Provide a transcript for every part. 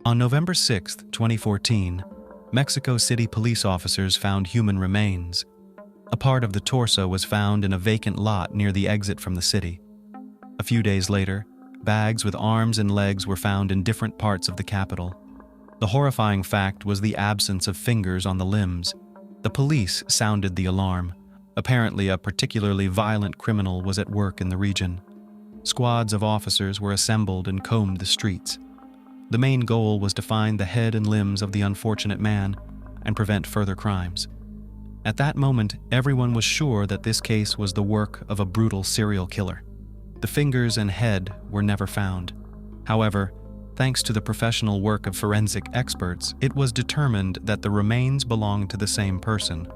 On November 6, 2014, Mexico City police officers found human remains. A part of the torso was found in a vacant lot near the exit from the city. A few days later, bags with arms and legs were found in different parts of the capital. The horrifying fact was the absence of fingers on the limbs. The police sounded the alarm. Apparently, a particularly violent criminal was at work in the region. Squads of officers were assembled and combed the streets. The main goal was to find the head and limbs of the unfortunate man and prevent further crimes. At that moment, everyone was sure that this case was the work of a brutal serial killer. The fingers and head were never found. However, thanks to the professional work of forensic experts, it was determined that the remains belonged to the same person.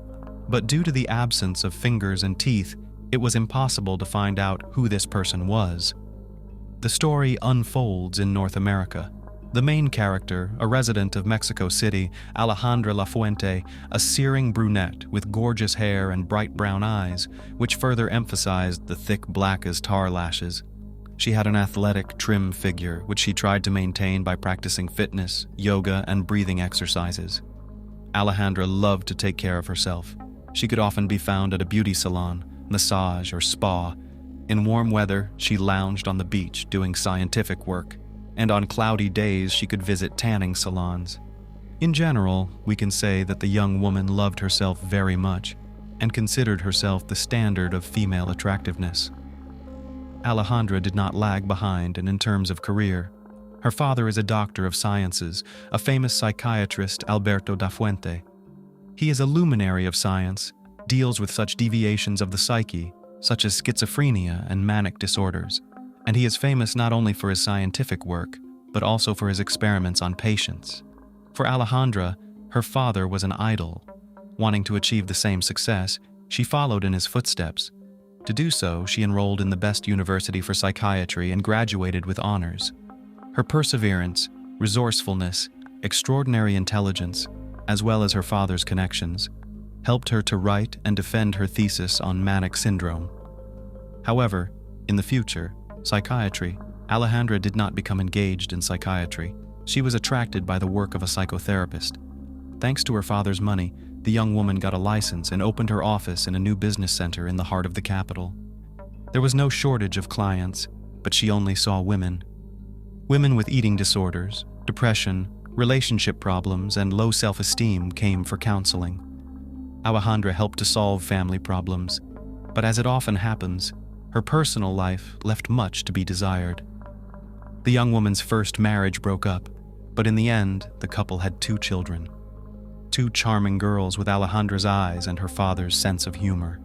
But due to the absence of fingers and teeth, it was impossible to find out who this person was. The story unfolds in North America. The main character, a resident of Mexico City, Alejandra Lafuente, a searing brunette with gorgeous hair and bright brown eyes, which further emphasized the thick black as tar lashes. She had an athletic, trim figure, which she tried to maintain by practicing fitness, yoga, and breathing exercises. Alejandra loved to take care of herself. She could often be found at a beauty salon, massage, or spa. In warm weather, she lounged on the beach doing scientific work, and on cloudy days she could visit tanning salons. In general, we can say that the young woman loved herself very much and considered herself the standard of female attractiveness. Alejandra did not lag behind in terms of career. Her father is a doctor of sciences, a famous psychiatrist, Alberto da Fuente. He is a luminary of science, deals with such deviations of the psyche, such as schizophrenia and manic disorders, and he is famous not only for his scientific work, but also for his experiments on patients. For Alejandra, her father was an idol. Wanting to achieve the same success, she followed in his footsteps. To do so, she enrolled in the best university for psychiatry and graduated with honors. Her perseverance, resourcefulness, extraordinary intelligence, as well as her father's connections, helped her to write and defend her thesis on manic syndrome. However, in the future, Alejandra did not become engaged in psychiatry. She was attracted by the work of a psychotherapist. Thanks to her father's money, the young woman got a license and opened her office in a new business center in the heart of the capital. There was no shortage of clients, but she only saw women. Women with eating disorders, depression, relationship problems, and low self-esteem came for counseling. Alejandra helped to solve family problems, but as it often happens, her personal life left much to be desired. The young woman's first marriage broke up, but in the end, the couple had 2 children. 2 charming girls with Alejandra's eyes and her father's sense of humor.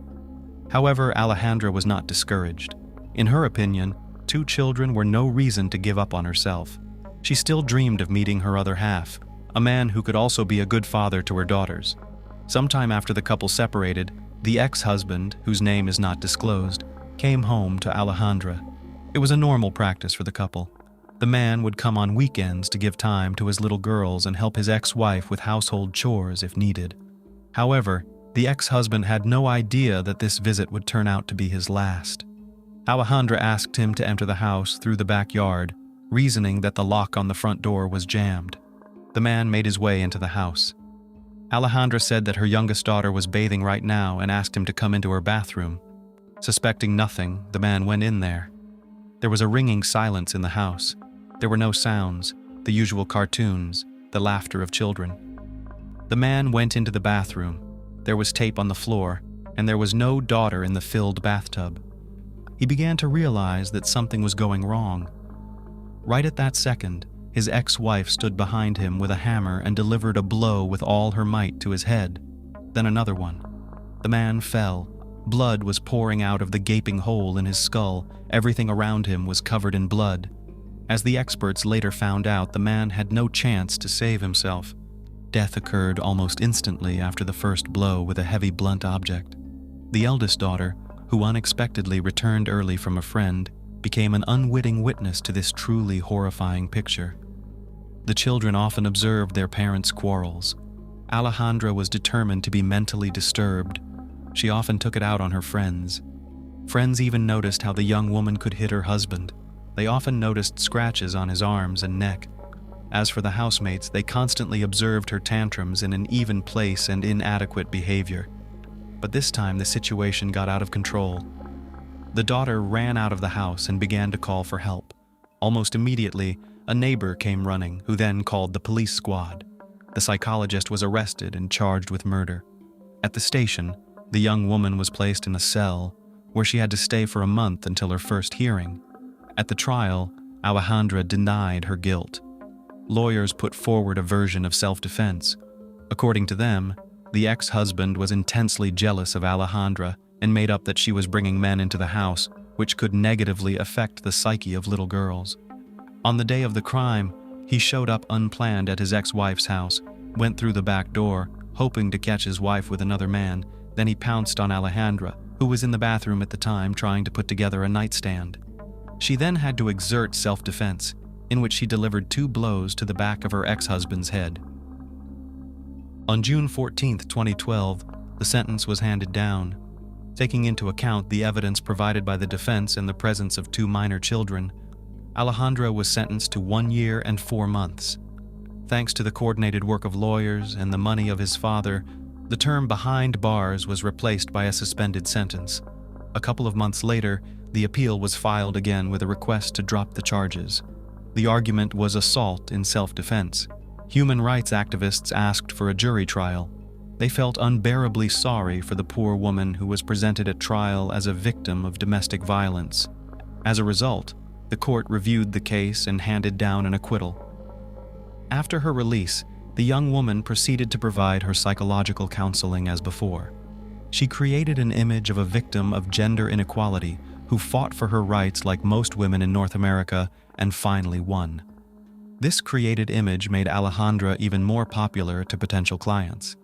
However, Alejandra was not discouraged. In her opinion, 2 children were no reason to give up on herself. She still dreamed of meeting her other half, a man who could also be a good father to her daughters. Sometime after the couple separated, the ex-husband, whose name is not disclosed, came home to Alejandra. It was a normal practice for the couple. The man would come on weekends to give time to his little girls and help his ex-wife with household chores if needed. However, the ex-husband had no idea that this visit would turn out to be his last. Alejandra asked him to enter the house through the backyard, reasoning that the lock on the front door was jammed. The man made his way into the house. Alejandra said that her youngest daughter was bathing right now and asked him to come into her bathroom. Suspecting nothing, the man went in there. There was a ringing silence in the house. There were no sounds, the usual cartoons, the laughter of children. The man went into the bathroom. There was tape on the floor, and there was no daughter in the filled bathtub. He began to realize that something was going wrong. Right at that second, his ex-wife stood behind him with a hammer and delivered a blow with all her might to his head. Then another one. The man fell. Blood was pouring out of the gaping hole in his skull. Everything around him was covered in blood. As the experts later found out, the man had no chance to save himself. Death occurred almost instantly after the first blow with a heavy blunt object. The eldest daughter, who unexpectedly returned early from a friend, became an unwitting witness to this truly horrifying picture. The children often observed their parents' quarrels. Alejandra was determined to be mentally disturbed. She often took it out on her friends. Friends even noticed how the young woman could hit her husband. They often noticed scratches on his arms and neck. As for the housemates, they constantly observed her tantrums in an even pace and inadequate behavior. But this time the situation got out of control. The daughter ran out of the house and began to call for help. Almost immediately, a neighbor came running, who then called the police squad. The psychologist was arrested and charged with murder. At the station, the young woman was placed in a cell, where she had to stay for a month until her first hearing. At the trial, Alejandra denied her guilt. Lawyers put forward a version of self-defense. According to them, the ex-husband was intensely jealous of Alejandra and made up that she was bringing men into the house, which could negatively affect the psyche of little girls. On the day of the crime, he showed up unplanned at his ex-wife's house, went through the back door, hoping to catch his wife with another man. Then he pounced on Alejandra, who was in the bathroom at the time trying to put together a nightstand. She then had to exert self-defense, in which she delivered 2 blows to the back of her ex-husband's head. On June 14, 2012, the sentence was handed down. Taking into account the evidence provided by the defense and the presence of 2 minor children, Alejandra was sentenced to 1 year and 4 months. Thanks to the coordinated work of lawyers and the money of his father, the term behind bars was replaced by a suspended sentence. A couple of months later, the appeal was filed again with a request to drop the charges. The argument was assault in self-defense. Human rights activists asked for a jury trial. They felt unbearably sorry for the poor woman who was presented at trial as a victim of domestic violence. As a result, the court reviewed the case and handed down an acquittal. After her release, the young woman proceeded to provide her psychological counseling as before. She created an image of a victim of gender inequality who fought for her rights like most women in North America and finally won. This created image made Alejandra even more popular to potential clients.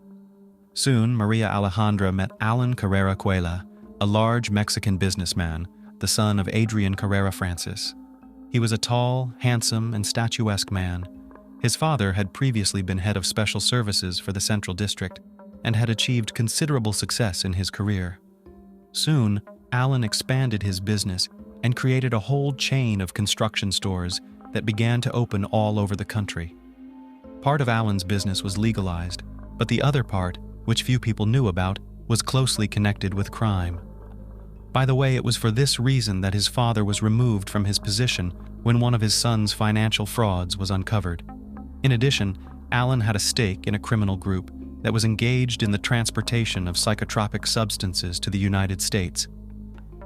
Soon, María Alejandra met Alan Carrera Cuela, a large Mexican businessman, the son of Adrian Carrera Francis. He was a tall, handsome, and statuesque man. His father had previously been head of special services for the Central District and had achieved considerable success in his career. Soon, Alan expanded his business and created a whole chain of construction stores that began to open all over the country. Part of Alan's business was legalized, but the other part, which few people knew about, was closely connected with crime. By the way, it was for this reason that his father was removed from his position when one of his son's financial frauds was uncovered. In addition, Alan had a stake in a criminal group that was engaged in the transportation of psychotropic substances to the United States.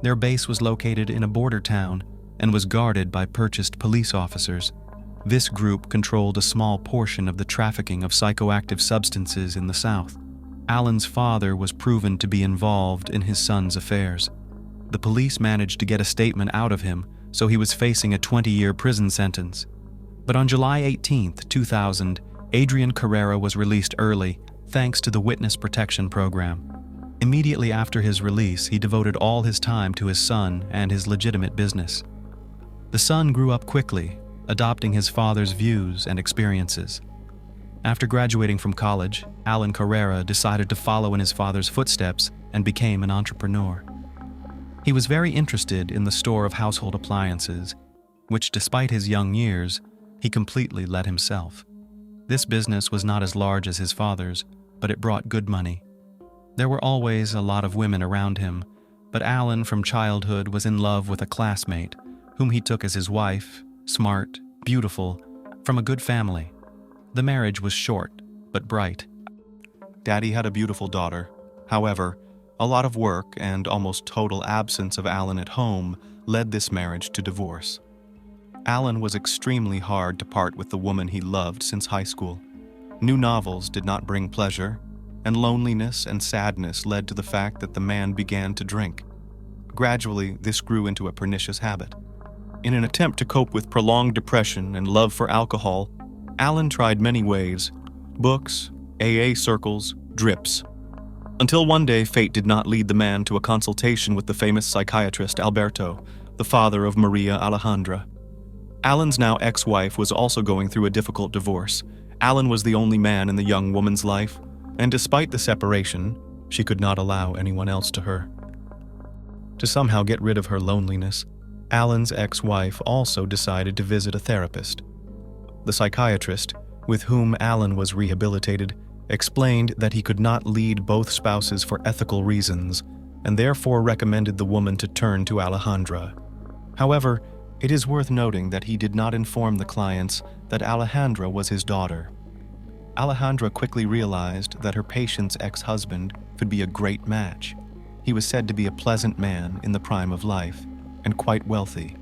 Their base was located in a border town and was guarded by purchased police officers. This group controlled a small portion of the trafficking of psychoactive substances in the South. Alan's father was proven to be involved in his son's affairs. The police managed to get a statement out of him, so he was facing a 20-year prison sentence. But on July 18, 2000, Adrian Carrera was released early thanks to the Witness Protection Program. Immediately after his release, he devoted all his time to his son and his legitimate business. The son grew up quickly, adopting his father's views and experiences. After graduating from college, Alan Carrera decided to follow in his father's footsteps and became an entrepreneur. He was very interested in the store of household appliances, which, despite his young years, he completely led himself. This business was not as large as his father's, but it brought good money. There were always a lot of women around him, but Alan from childhood was in love with a classmate, whom he took as his wife, smart, beautiful, from a good family. The marriage was short, but bright. Daddy had a beautiful daughter. However, a lot of work and almost total absence of Alan at home led this marriage to divorce. Alan was extremely hard to part with the woman he loved since high school. New novels did not bring pleasure, and loneliness and sadness led to the fact that the man began to drink. Gradually, this grew into a pernicious habit. In an attempt to cope with prolonged depression and love for alcohol, Alan tried many ways: books, AA circles, drips. Until one day, fate did not lead the man to a consultation with the famous psychiatrist Alberto, the father of María Alejandra. Alan's now ex-wife was also going through a difficult divorce. Alan was the only man in the young woman's life, and despite the separation, she could not allow anyone else to her. To somehow get rid of her loneliness, Alan's ex-wife also decided to visit a therapist. The psychiatrist, with whom Alan was rehabilitated, explained that he could not lead both spouses for ethical reasons and therefore recommended the woman to turn to Alejandra. However, it is worth noting that he did not inform the clients that Alejandra was his daughter. Alejandra quickly realized that her patient's ex-husband could be a great match. He was said to be a pleasant man in the prime of life and quite wealthy.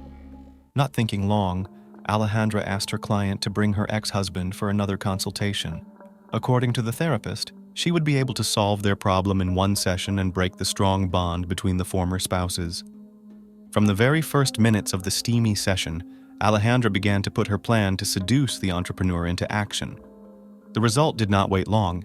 Not thinking long, Alejandra asked her client to bring her ex-husband for another consultation. According to the therapist, she would be able to solve their problem in one session and break the strong bond between the former spouses. From the very first minutes of the steamy session, Alejandra began to put her plan to seduce the entrepreneur into action. The result did not wait long.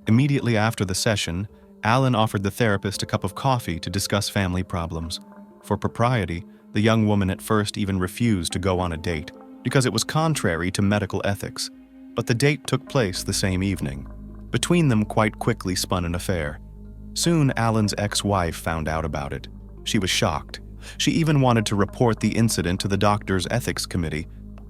Immediately after the session, Alan offered the therapist a cup of coffee to discuss family problems. For propriety, the young woman at first even refused to go on a date because it was contrary to medical ethics. But the date took place the same evening. Between them quite quickly spun an affair. Soon Alan's ex-wife found out about it. She was shocked. She even wanted to report the incident to the doctor's ethics committee,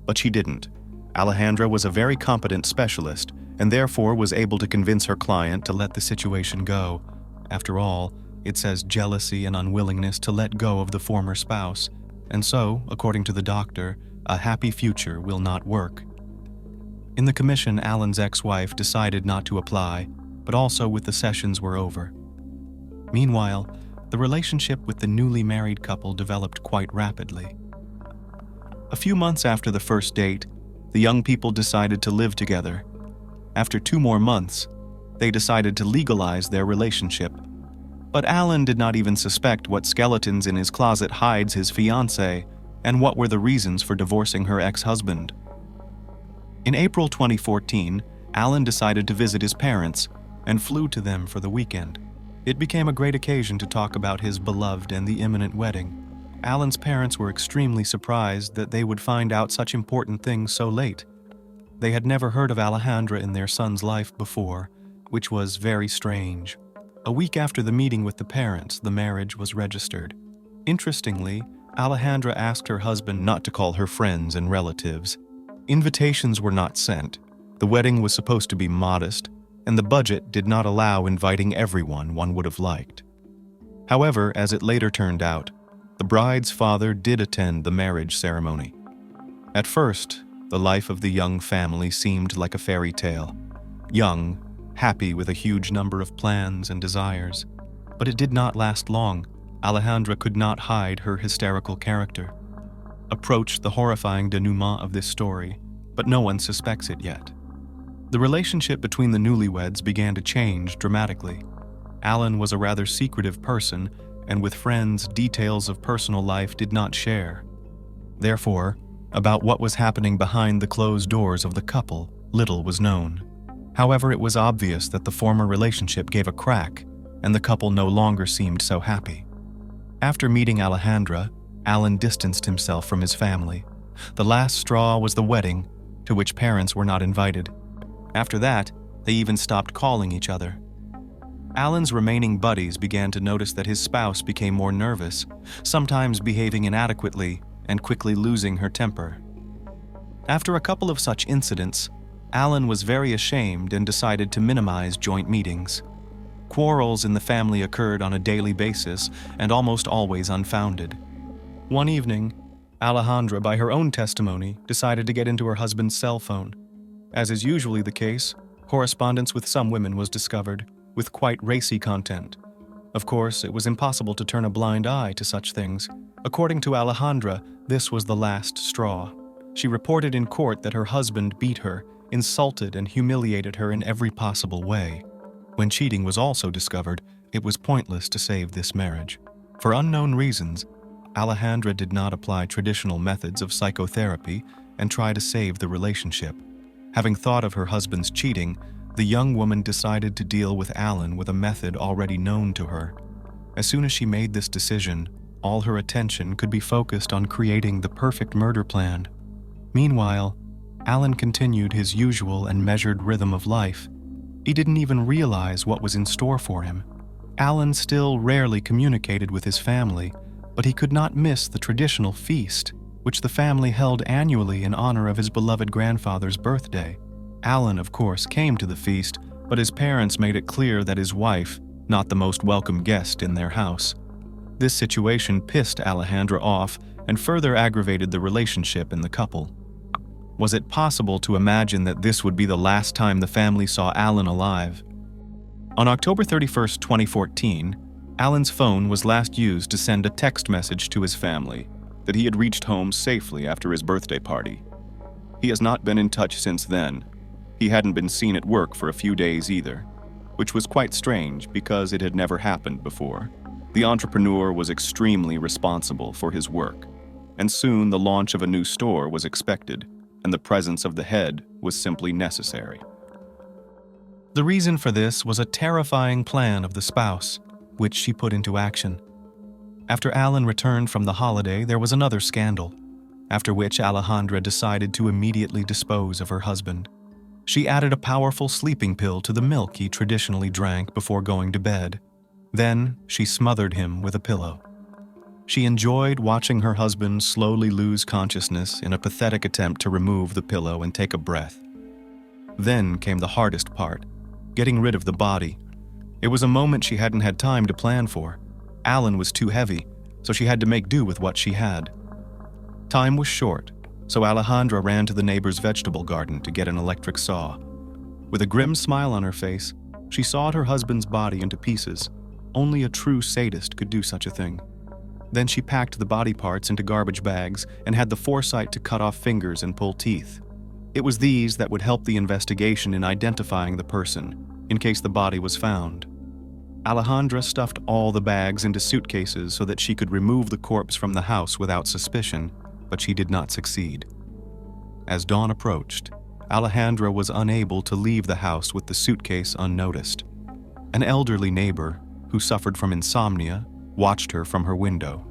but she didn't. Alejandra was a very competent specialist and therefore was able to convince her client to let the situation go. After all, it says jealousy and unwillingness to let go of the former spouse, and so, according to the doctor, a happy future will not work. In the commission, Alan's ex-wife decided not to apply, but also with the sessions were over. Meanwhile, the relationship with the newly married couple developed quite rapidly. A few months after the first date, the young people decided to live together. After 2 more months, they decided to legalize their relationship. But Alan did not even suspect what skeletons in his closet hides his fiancée and what were the reasons for divorcing her ex-husband. In April 2014, Alan decided to visit his parents and flew to them for the weekend. It became a great occasion to talk about his beloved and the imminent wedding. Alan's parents were extremely surprised that they would find out such important things so late. They had never heard of Alejandra in their son's life before, which was very strange. A week after the meeting with the parents, the marriage was registered. Interestingly, Alejandra asked her husband not to call her friends and relatives. Invitations were not sent. The wedding was supposed to be modest, and the budget did not allow inviting everyone one would have liked. However, as it later turned out, the bride's father did attend the marriage ceremony. At first, the life of the young family seemed like a fairy tale. Young, happy with a huge number of plans and desires. But it did not last long. Alejandra could not hide her hysterical character. Approach the horrifying denouement of this story, but no one suspects it yet. The relationship between the newlyweds began to change dramatically. Alan was a rather secretive person, and with friends, details of personal life did not share. Therefore, about what was happening behind the closed doors of the couple, little was known. However, it was obvious that the former relationship gave a crack, and the couple no longer seemed so happy. After meeting Alejandra, Alan distanced himself from his family. The last straw was the wedding, to which parents were not invited. After that, they even stopped calling each other. Alan's remaining buddies began to notice that his spouse became more nervous, sometimes behaving inadequately and quickly losing her temper. After a couple of such incidents, Alan was very ashamed and decided to minimize joint meetings. Quarrels in the family occurred on a daily basis and almost always unfounded. One evening, Alejandra, by her own testimony, decided to get into her husband's cell phone. As is usually the case, correspondence with some women was discovered, with quite racy content. Of course, it was impossible to turn a blind eye to such things. According to Alejandra, this was the last straw. She reported in court that her husband beat her, insulted and humiliated her in every possible way. When cheating was also discovered, it was pointless to save this marriage. For unknown reasons, Alejandra did not apply traditional methods of psychotherapy and try to save the relationship. Having thought of her husband's cheating, the young woman decided to deal with Alan with a method already known to her. As soon as she made this decision, all her attention could be focused on creating the perfect murder plan. Meanwhile, Alan continued his usual and measured rhythm of life. He didn't even realize what was in store for him. Alan still rarely communicated with his family, but he could not miss the traditional feast. which the family held annually in honor of his beloved grandfather's birthday. Alan, of course, came to the feast, but his parents made it clear that his wife, not the most welcome guest in their house. This situation pissed Alejandra off and further aggravated the relationship in the couple. Was it possible to imagine that this would be the last time the family saw Alan alive? On October 31, 2014, Alan's phone was last used to send a text message to his family that he had reached home safely after his birthday party. He has not been in touch since then. He hadn't been seen at work for a few days either, which was quite strange because it had never happened before. The entrepreneur was extremely responsible for his work, and soon the launch of a new store was expected, and the presence of the head was simply necessary. The reason for this was a terrifying plan of the spouse, which she put into action. After Alan returned from the holiday, there was another scandal, after which Alejandra decided to immediately dispose of her husband. She added a powerful sleeping pill to the milk he traditionally drank before going to bed. Then she smothered him with a pillow. She enjoyed watching her husband slowly lose consciousness in a pathetic attempt to remove the pillow and take a breath. Then came the hardest part, getting rid of the body. It was a moment she hadn't had time to plan for. Alan was too heavy, so she had to make do with what she had. Time was short, so Alejandra ran to the neighbor's vegetable garden to get an electric saw. With a grim smile on her face, she sawed her husband's body into pieces. Only a true sadist could do such a thing. Then she packed the body parts into garbage bags and had the foresight to cut off fingers and pull teeth. It was these that would help the investigation in identifying the person, in case the body was found. Alejandra stuffed all the bags into suitcases so that she could remove the corpse from the house without suspicion, but she did not succeed. As dawn approached, Alejandra was unable to leave the house with the suitcase unnoticed. An elderly neighbor, who suffered from insomnia, watched her from her window.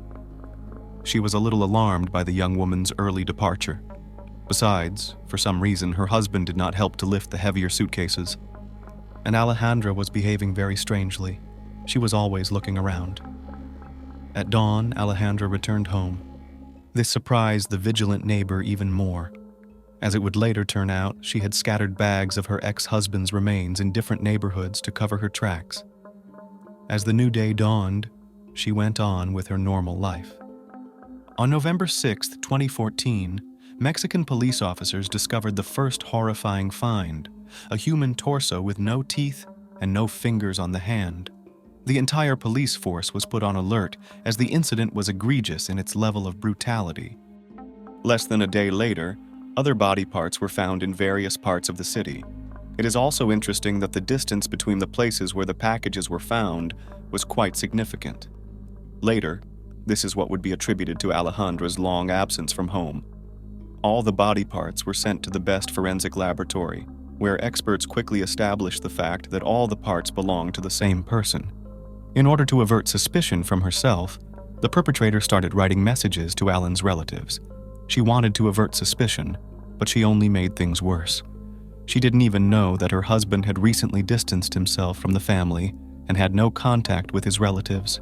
She was a little alarmed by the young woman's early departure. Besides, for some reason, her husband did not help to lift the heavier suitcases. And Alejandra was behaving very strangely. She was always looking around. At dawn, Alejandra returned home. This surprised the vigilant neighbor even more. As it would later turn out, she had scattered bags of her ex-husband's remains in different neighborhoods to cover her tracks. As the new day dawned, she went on with her normal life. On November 6, 2014, Mexican police officers discovered the first horrifying find, a human torso with no teeth and no fingers on the hand. The entire police force was put on alert as the incident was egregious in its level of brutality. Less than a day later, other body parts were found in various parts of the city. It is also interesting that the distance between the places where the packages were found was quite significant. Later, this is what would be attributed to Alejandra's long absence from home. All the body parts were sent to the best forensic laboratory, where experts quickly established the fact that all the parts belonged to the same person. In order to avert suspicion from herself, the perpetrator started writing messages to Alan's relatives. She wanted to avert suspicion, but she only made things worse. She didn't even know that her husband had recently distanced himself from the family and had no contact with his relatives.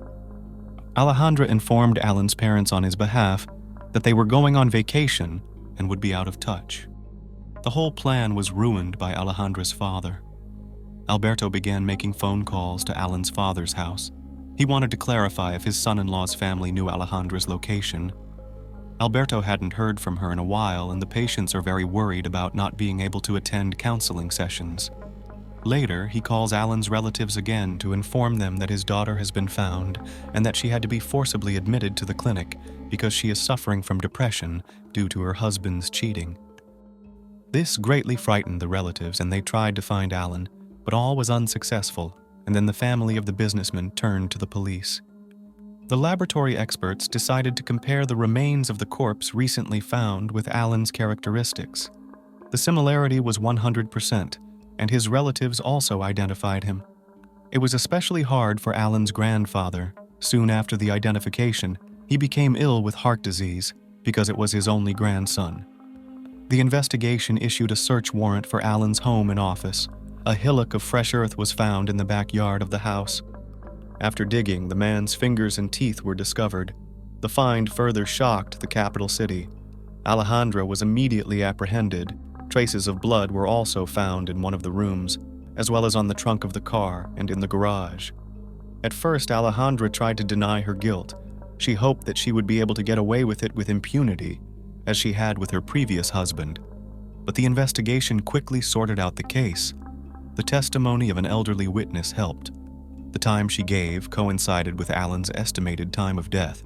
Alejandra informed Alan's parents on his behalf that they were going on vacation and would be out of touch. The whole plan was ruined by Alejandra's father. Alberto began making phone calls to Alan's father's house. He wanted to clarify if his son-in-law's family knew Alejandra's location. Alberto hadn't heard from her in a while, and the patients are very worried about not being able to attend counseling sessions. Later, he calls Alan's relatives again to inform them that his daughter has been found and that she had to be forcibly admitted to the clinic because she is suffering from depression due to her husband's cheating. This greatly frightened the relatives, and they tried to find Alan, but all was unsuccessful, and then the family of the businessman turned to the police. The laboratory experts decided to compare the remains of the corpse recently found with Alan's characteristics. The similarity was 100%, and his relatives also identified him. It was especially hard for Alan's grandfather. Soon after the identification, he became ill with heart disease because it was his only grandson. The investigation issued a search warrant for Alan's home and office. A hillock of fresh earth was found in the backyard of the house. After digging, the man's fingers and teeth were discovered. The find further shocked the capital city, Alejandra was immediately apprehended. Traces of blood were also found in one of the rooms, as well as on the trunk of the car and in the garage. At first, Alejandra tried to deny her guilt. She hoped that she would be able to get away with it with impunity, as she had with her previous husband. But the investigation quickly sorted out the case. The testimony of an elderly witness helped. The time she gave coincided with Alan's estimated time of death.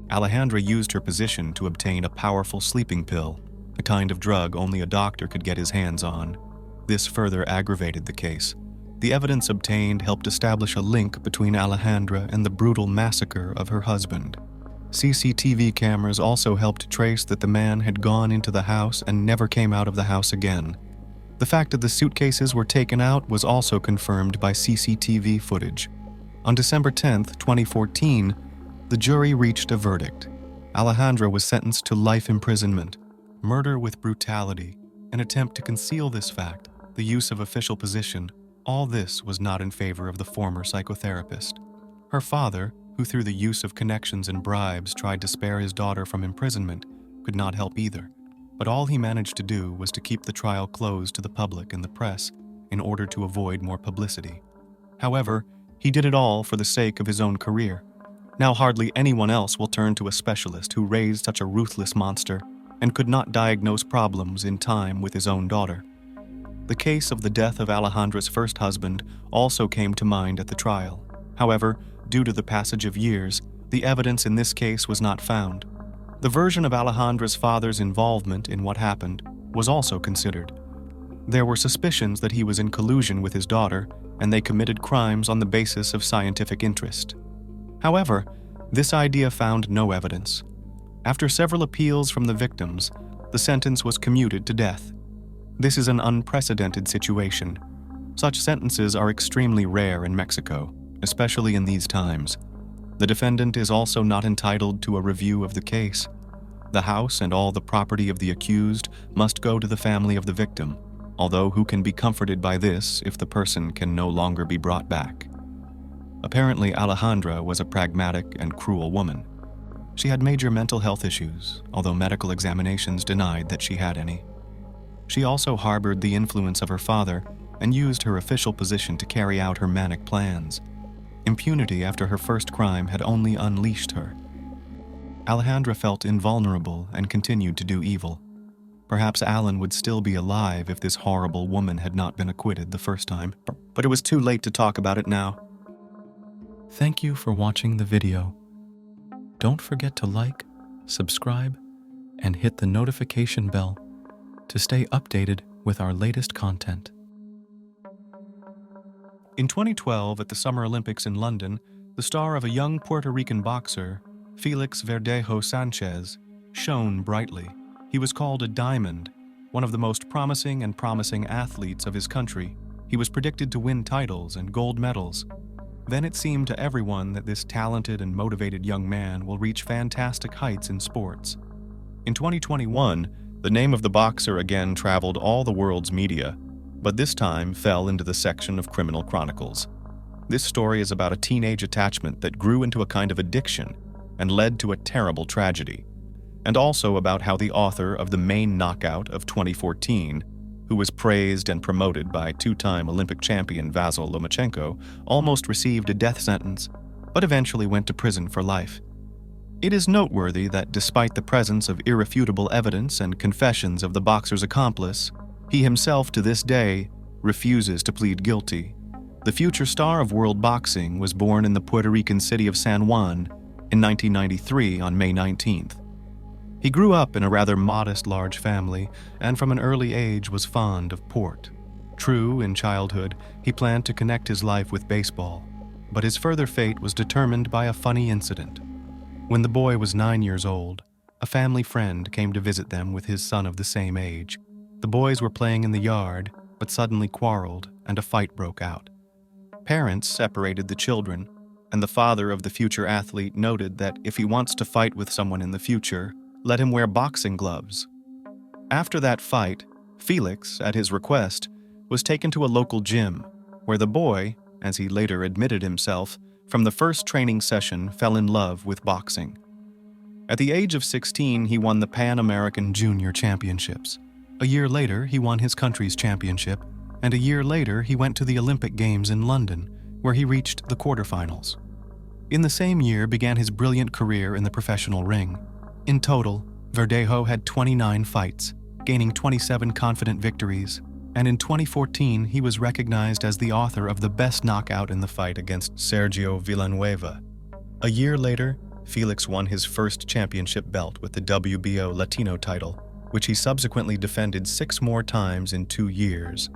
Alejandra used her position to obtain a powerful sleeping pill, a kind of drug only a doctor could get his hands on. This further aggravated the case. The evidence obtained helped establish a link between Alejandra and the brutal massacre of her husband. CCTV cameras also helped trace that the man had gone into the house and never came out of the house again. The fact that the suitcases were taken out was also confirmed by CCTV footage. On December 10, 2014, the jury reached a verdict. Alejandra was sentenced to life imprisonment. Murder with brutality, an attempt to conceal this fact, the use of official position, all this was not in favor of the former psychotherapist. Her father, who through the use of connections and bribes tried to spare his daughter from imprisonment, could not help either. But all he managed to do was to keep the trial closed to the public and the press in order to avoid more publicity. However, he did it all for the sake of his own career. Now hardly anyone else will turn to a specialist who raised such a ruthless monster and could not diagnose problems in time with his own daughter. The case of the death of Alejandra's first husband also came to mind at the trial. However, due to the passage of years, the evidence in this case was not found. The version of Alejandra's father's involvement in what happened was also considered. There were suspicions that he was in collusion with his daughter, and they committed crimes on the basis of scientific interest. However, this idea found no evidence. After several appeals from the victims, the sentence was commuted to death. This is an unprecedented situation. Such sentences are extremely rare in Mexico, especially in these times. The defendant is also not entitled to a review of the case. The house and all the property of the accused must go to the family of the victim, although who can be comforted by this if the person can no longer be brought back? Apparently, Alejandra was a pragmatic and cruel woman. She had major mental health issues, although medical examinations denied that she had any. She also harbored the influence of her father and used her official position to carry out her manic plans. Impunity after her first crime had only unleashed her. Alejandra felt invulnerable and continued to do evil. Perhaps Alan would still be alive if this horrible woman had not been acquitted the first time, but it was too late to talk about it now. Thank you for watching the video. Don't forget to like, subscribe, and hit the notification bell to stay updated with our latest content. In 2012, at the Summer Olympics in London, the star of a young Puerto Rican boxer, Felix Verdejo Sanchez, shone brightly. He was called a diamond, one of the most promising athletes of his country. He was predicted to win titles and gold medals. Then it seemed to everyone that this talented and motivated young man will reach fantastic heights in sports. In 2021, the name of the boxer again traveled all the world's media, but this time fell into the section of criminal chronicles. This story is about a teenage attachment that grew into a kind of addiction and led to a terrible tragedy, and also about how the author of the main knockout of 2014, who was praised and promoted by two-time Olympic champion Vasyl Lomachenko, almost received a death sentence, but eventually went to prison for life. It is noteworthy that despite the presence of irrefutable evidence and confessions of the boxer's accomplice, he himself to this day refuses to plead guilty. The future star of world boxing was born in the Puerto Rican city of San Juan in 1993 on May 19th. He grew up in a rather modest large family and from an early age was fond of port. True, in childhood, he planned to connect his life with baseball, but his further fate was determined by a funny incident. When the boy was 9 years old, a family friend came to visit them with his son of the same age. The boys were playing in the yard, but suddenly quarreled and a fight broke out. Parents separated the children, and the father of the future athlete noted that if he wants to fight with someone in the future, let him wear boxing gloves. After that fight, Felix, at his request, was taken to a local gym, where the boy, as he later admitted himself, from the first training session fell in love with boxing. At the age of 16, he won the Pan American Junior Championships. A year later, he won his country's championship, and a year later, he went to the Olympic Games in London, where he reached the quarterfinals. In the same year began his brilliant career in the professional ring. In total, Verdejo had 29 fights, gaining 27 confident victories, and in 2014 he was recognized as the author of the best knockout in the fight against Sergio Villanueva. A year later, Felix won his first championship belt with the WBO Latino title, which he subsequently defended 6 more times in 2 years.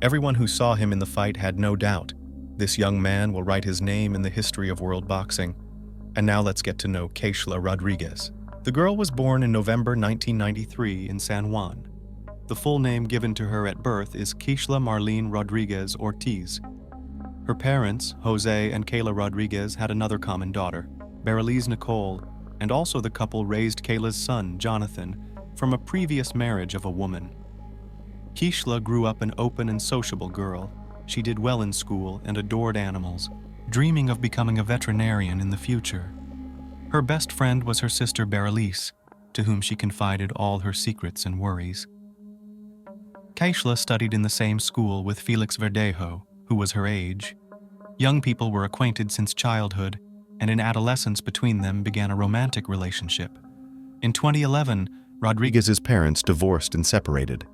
Everyone who saw him in the fight had no doubt, this young man will write his name in the history of world boxing. And now let's get to know Kisha Rodriguez. The girl was born in November 1993 in San Juan. The full name given to her at birth is Kisha Marlene Rodriguez Ortiz. Her parents, Jose and Kayla Rodriguez, had another common daughter, Bereliz Nicole, and also the couple raised Kayla's son, Jonathan, from a previous marriage of a woman. Kisha grew up an open and sociable girl. She did well in school and adored animals, dreaming of becoming a veterinarian in the future. Her best friend was her sister Bereliz, to whom she confided all her secrets and worries. Kisha studied in the same school with Felix Verdejo, who was her age. Young people were acquainted since childhood, and in adolescence between them began a romantic relationship. In 2011, Rodriguez's parents divorced and separated.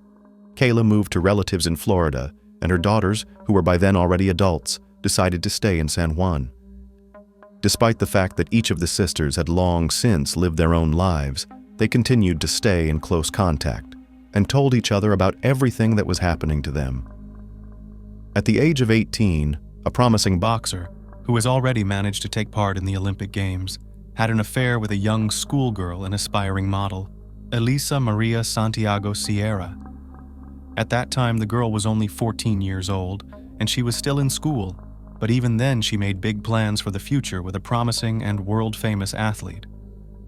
Kayla moved to relatives in Florida, and her daughters, who were by then already adults, decided to stay in San Juan. Despite the fact that each of the sisters had long since lived their own lives, they continued to stay in close contact and told each other about everything that was happening to them. At the age of 18, a promising boxer, who has already managed to take part in the Olympic Games, had an affair with a young schoolgirl and aspiring model, Elisa Maria Santiago Sierra. At that time, the girl was only 14 years old, and she was still in school, but even then she made big plans for the future with a promising and world-famous athlete.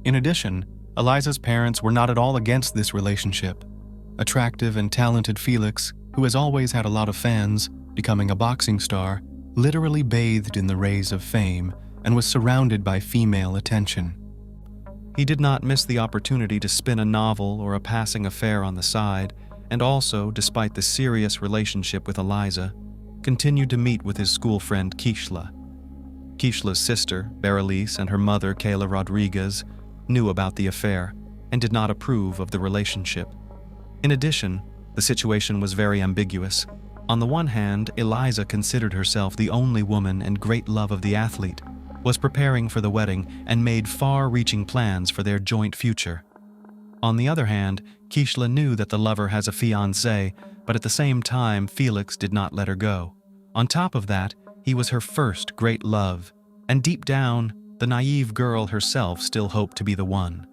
In addition, Eliza's parents were not at all against this relationship. Attractive and talented Felix, who has always had a lot of fans, becoming a boxing star, literally bathed in the rays of fame and was surrounded by female attention. He did not miss the opportunity to spin a novel or a passing affair on the side, and also, despite the serious relationship with Eliza, continued to meet with his school friend Kisha. Kisha's sister, Bereliz, and her mother, Kayla Rodriguez, knew about the affair and did not approve of the relationship. In addition, the situation was very ambiguous. On the one hand, Eliza considered herself the only woman and great love of the athlete, was preparing for the wedding, and made far-reaching plans for their joint future. On the other hand, Kisha knew that the lover has a fiancé, but at the same time, Felix did not let her go. On top of that, he was her first great love, and deep down, the naive girl herself still hoped to be the one.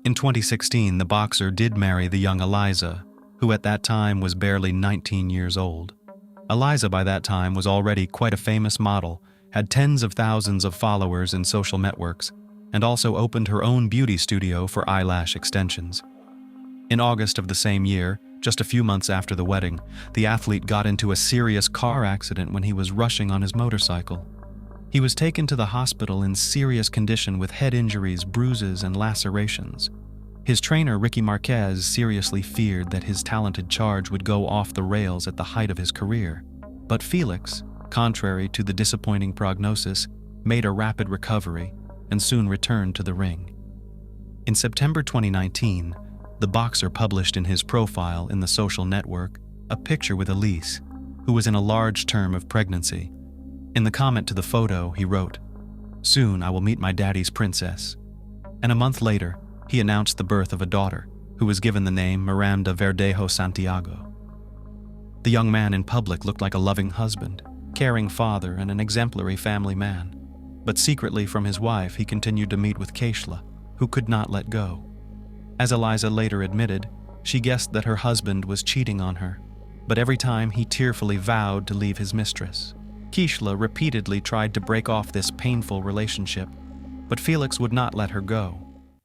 In 2016, the boxer did marry the young Eliza, who at that time was barely 19 years old. Eliza by that time was already quite a famous model, had tens of thousands of followers in social networks, and also opened her own beauty studio for eyelash extensions. In August of the same year, just a few months after the wedding, the athlete got into a serious car accident when he was rushing on his motorcycle. He was taken to the hospital in serious condition with head injuries, bruises, and lacerations. His trainer, Ricky Marquez, seriously feared that his talented charge would go off the rails at the height of his career. But Felix, contrary to the disappointing prognosis, made a rapid recovery and soon returned to the ring. In September 2019, the boxer published in his profile in the social network a picture with Elise, who was in a large term of pregnancy. In the comment to the photo, he wrote, "Soon I will meet my daddy's princess." And a month later, he announced the birth of a daughter, who was given the name Miranda Verdejo Santiago. The young man in public looked like a loving husband, caring father, and an exemplary family man. But secretly from his wife, he continued to meet with Kisha, who could not let go. As Eliza later admitted, she guessed that her husband was cheating on her, but every time he tearfully vowed to leave his mistress. Kisha repeatedly tried to break off this painful relationship, but Felix would not let her go.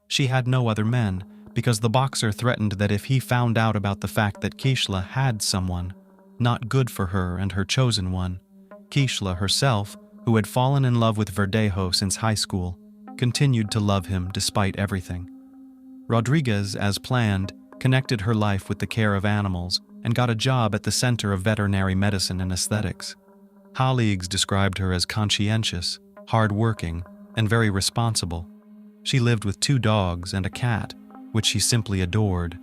She had no other men, because the boxer threatened that if he found out about the fact that Kisha had someone, not good for her and her chosen one, Kisha herself, who had fallen in love with Verdejo since high school, continued to love him despite everything. Rodriguez, as planned, connected her life with the care of animals and got a job at the Center of Veterinary Medicine and Aesthetics. Colleagues described her as conscientious, hard-working, and very responsible. She lived with 2 dogs and a cat, which she simply adored.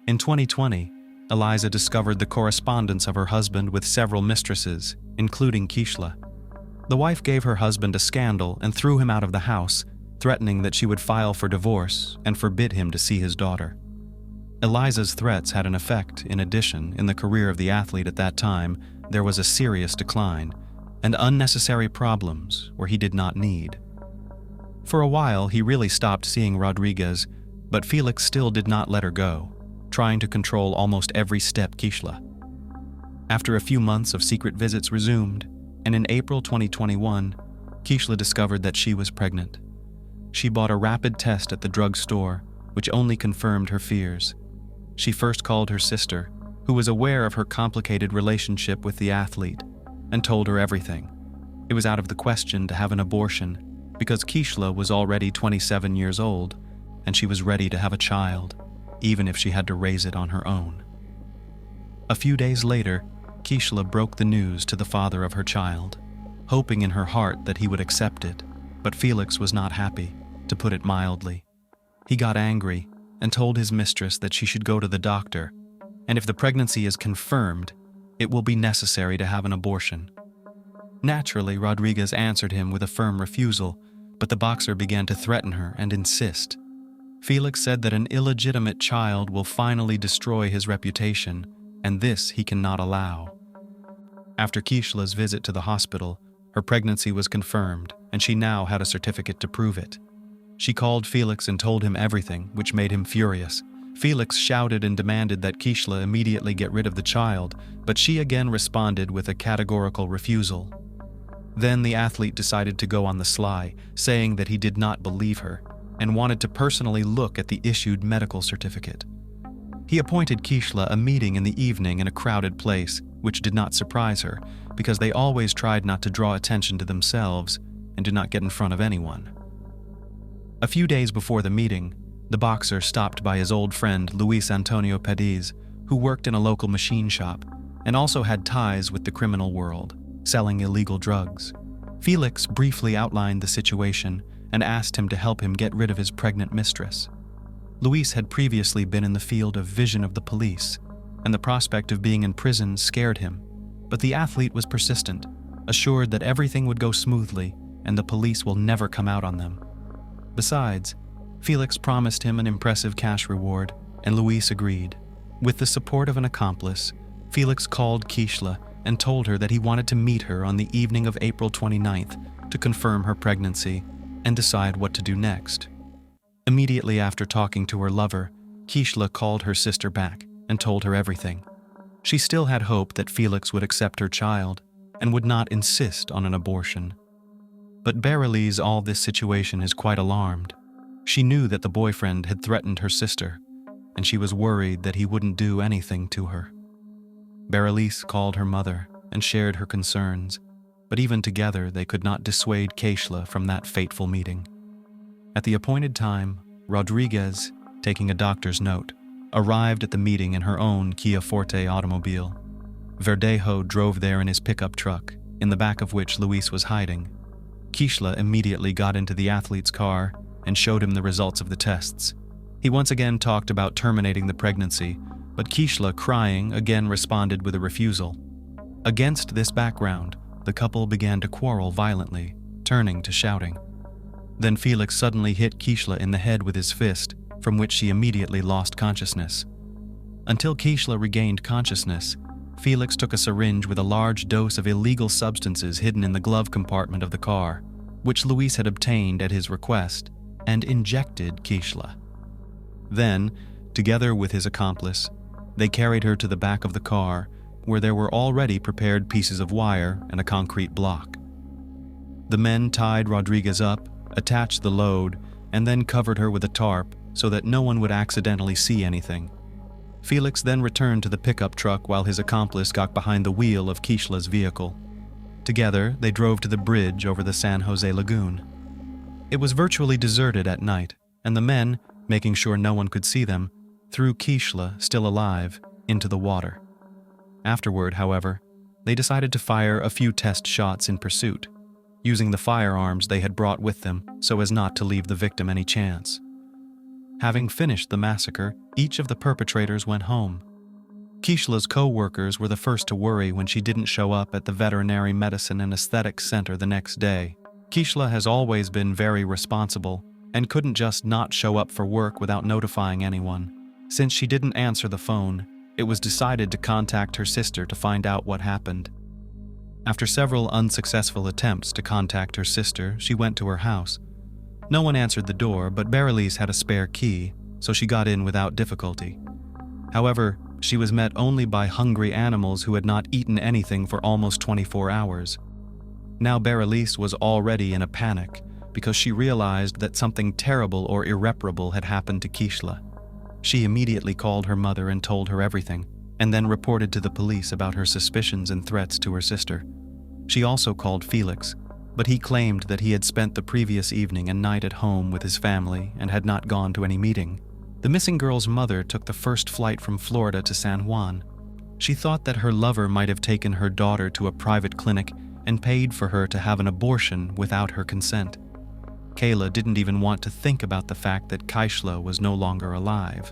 In 2020, Eliza discovered the correspondence of her husband with several mistresses, including Kisha. The wife gave her husband a scandal and threw him out of the house, threatening that she would file for divorce and forbid him to see his daughter. Eliza's threats had an effect. In addition, in the career of the athlete at that time, there was a serious decline and unnecessary problems where he did not need. For a while, he really stopped seeing Rodriguez, but Felix still did not let her go, trying to control almost every step Kisha. After a few months of secret visits resumed, and in April 2021, Kisha discovered that she was pregnant. She bought a rapid test at the drugstore, which only confirmed her fears. She first called her sister, who was aware of her complicated relationship with the athlete, and told her everything. It was out of the question to have an abortion, because Kisha was already 27 years old, and she was ready to have a child, even if she had to raise it on her own. A few days later, Kisha broke the news to the father of her child, hoping in her heart that he would accept it, but Felix was not happy, to put it mildly. He got angry and told his mistress that she should go to the doctor, and if the pregnancy is confirmed, it will be necessary to have an abortion. Naturally, Rodriguez answered him with a firm refusal, but the boxer began to threaten her and insist. Felix said that an illegitimate child will finally destroy his reputation, and this he cannot allow. After Kisha's visit to the hospital, her pregnancy was confirmed, and she now had a certificate to prove it. She called Felix and told him everything, which made him furious. Felix shouted and demanded that Kisha immediately get rid of the child, but she again responded with a categorical refusal. Then the athlete decided to go on the sly, saying that he did not believe her and wanted to personally look at the issued medical certificate. He appointed Kisha a meeting in the evening in a crowded place, which did not surprise her because they always tried not to draw attention to themselves and did not get in front of anyone. A few days before the meeting, the boxer stopped by his old friend Luis Antonio Pediz, who worked in a local machine shop and also had ties with the criminal world, selling illegal drugs. Felix briefly outlined the situation and asked him to help him get rid of his pregnant mistress. Luis had previously been in the field of vision of the police, and the prospect of being in prison scared him, but the athlete was persistent, assured that everything would go smoothly and the police will never come out on them. Besides, Felix promised him an impressive cash reward, and Luis agreed. With the support of an accomplice, Felix called Kisha and told her that he wanted to meet her on the evening of April 29th to confirm her pregnancy and decide what to do next. Immediately after talking to her lover, Kisha called her sister back and told her everything. She still had hope that Felix would accept her child and would not insist on an abortion. But Bereliz all this situation is quite alarmed. She knew that the boyfriend had threatened her sister, and she was worried that he wouldn't do anything to her. Bereliz called her mother and shared her concerns, but even together they could not dissuade Kisha from that fateful meeting. At the appointed time, Rodriguez, taking a doctor's note, arrived at the meeting in her own Kia Forte automobile. Verdejo drove there in his pickup truck, in the back of which Luis was hiding. Kisha immediately got into the athlete's car and showed him the results of the tests. He once again talked about terminating the pregnancy, but Kisha, crying, again responded with a refusal. Against this background, the couple began to quarrel violently, turning to shouting. Then Felix suddenly hit Kisha in the head with his fist, from which she immediately lost consciousness. Until Kisha regained consciousness, Felix took a syringe with a large dose of illegal substances hidden in the glove compartment of the car, which Luis had obtained at his request, and injected Kisha. Then, together with his accomplice, they carried her to the back of the car, where there were already prepared pieces of wire and a concrete block. The men tied Rodriguez up, attached the load, and then covered her with a tarp so that no one would accidentally see anything. Felix then returned to the pickup truck while his accomplice got behind the wheel of Kisha's vehicle. Together, they drove to the bridge over the San Jose Lagoon. It was virtually deserted at night, and the men, making sure no one could see them, threw Kisha, still alive, into the water. Afterward, however, they decided to fire a few test shots in pursuit, using the firearms they had brought with them so as not to leave the victim any chance. Having finished the massacre, each of the perpetrators went home. Kisha's co-workers were the first to worry when she didn't show up at the Veterinary Medicine and Aesthetics Center the next day. Kisha has always been very responsible and couldn't just not show up for work without notifying anyone. Since she didn't answer the phone, it was decided to contact her sister to find out what happened. After several unsuccessful attempts to contact her sister, she went to her house. No one answered the door, but Berenice had a spare key, so she got in without difficulty. However, she was met only by hungry animals who had not eaten anything for almost 24 hours. Now Berenice was already in a panic because she realized that something terrible or irreparable had happened to Kisha. She immediately called her mother and told her everything, and then reported to the police about her suspicions and threats to her sister. She also called Felix, but he claimed that he had spent the previous evening and night at home with his family and had not gone to any meeting. The missing girl's mother took the first flight from Florida to San Juan. She thought that her lover might have taken her daughter to a private clinic and paid for her to have an abortion without her consent. Kayla didn't even want to think about the fact that Kisha was no longer alive.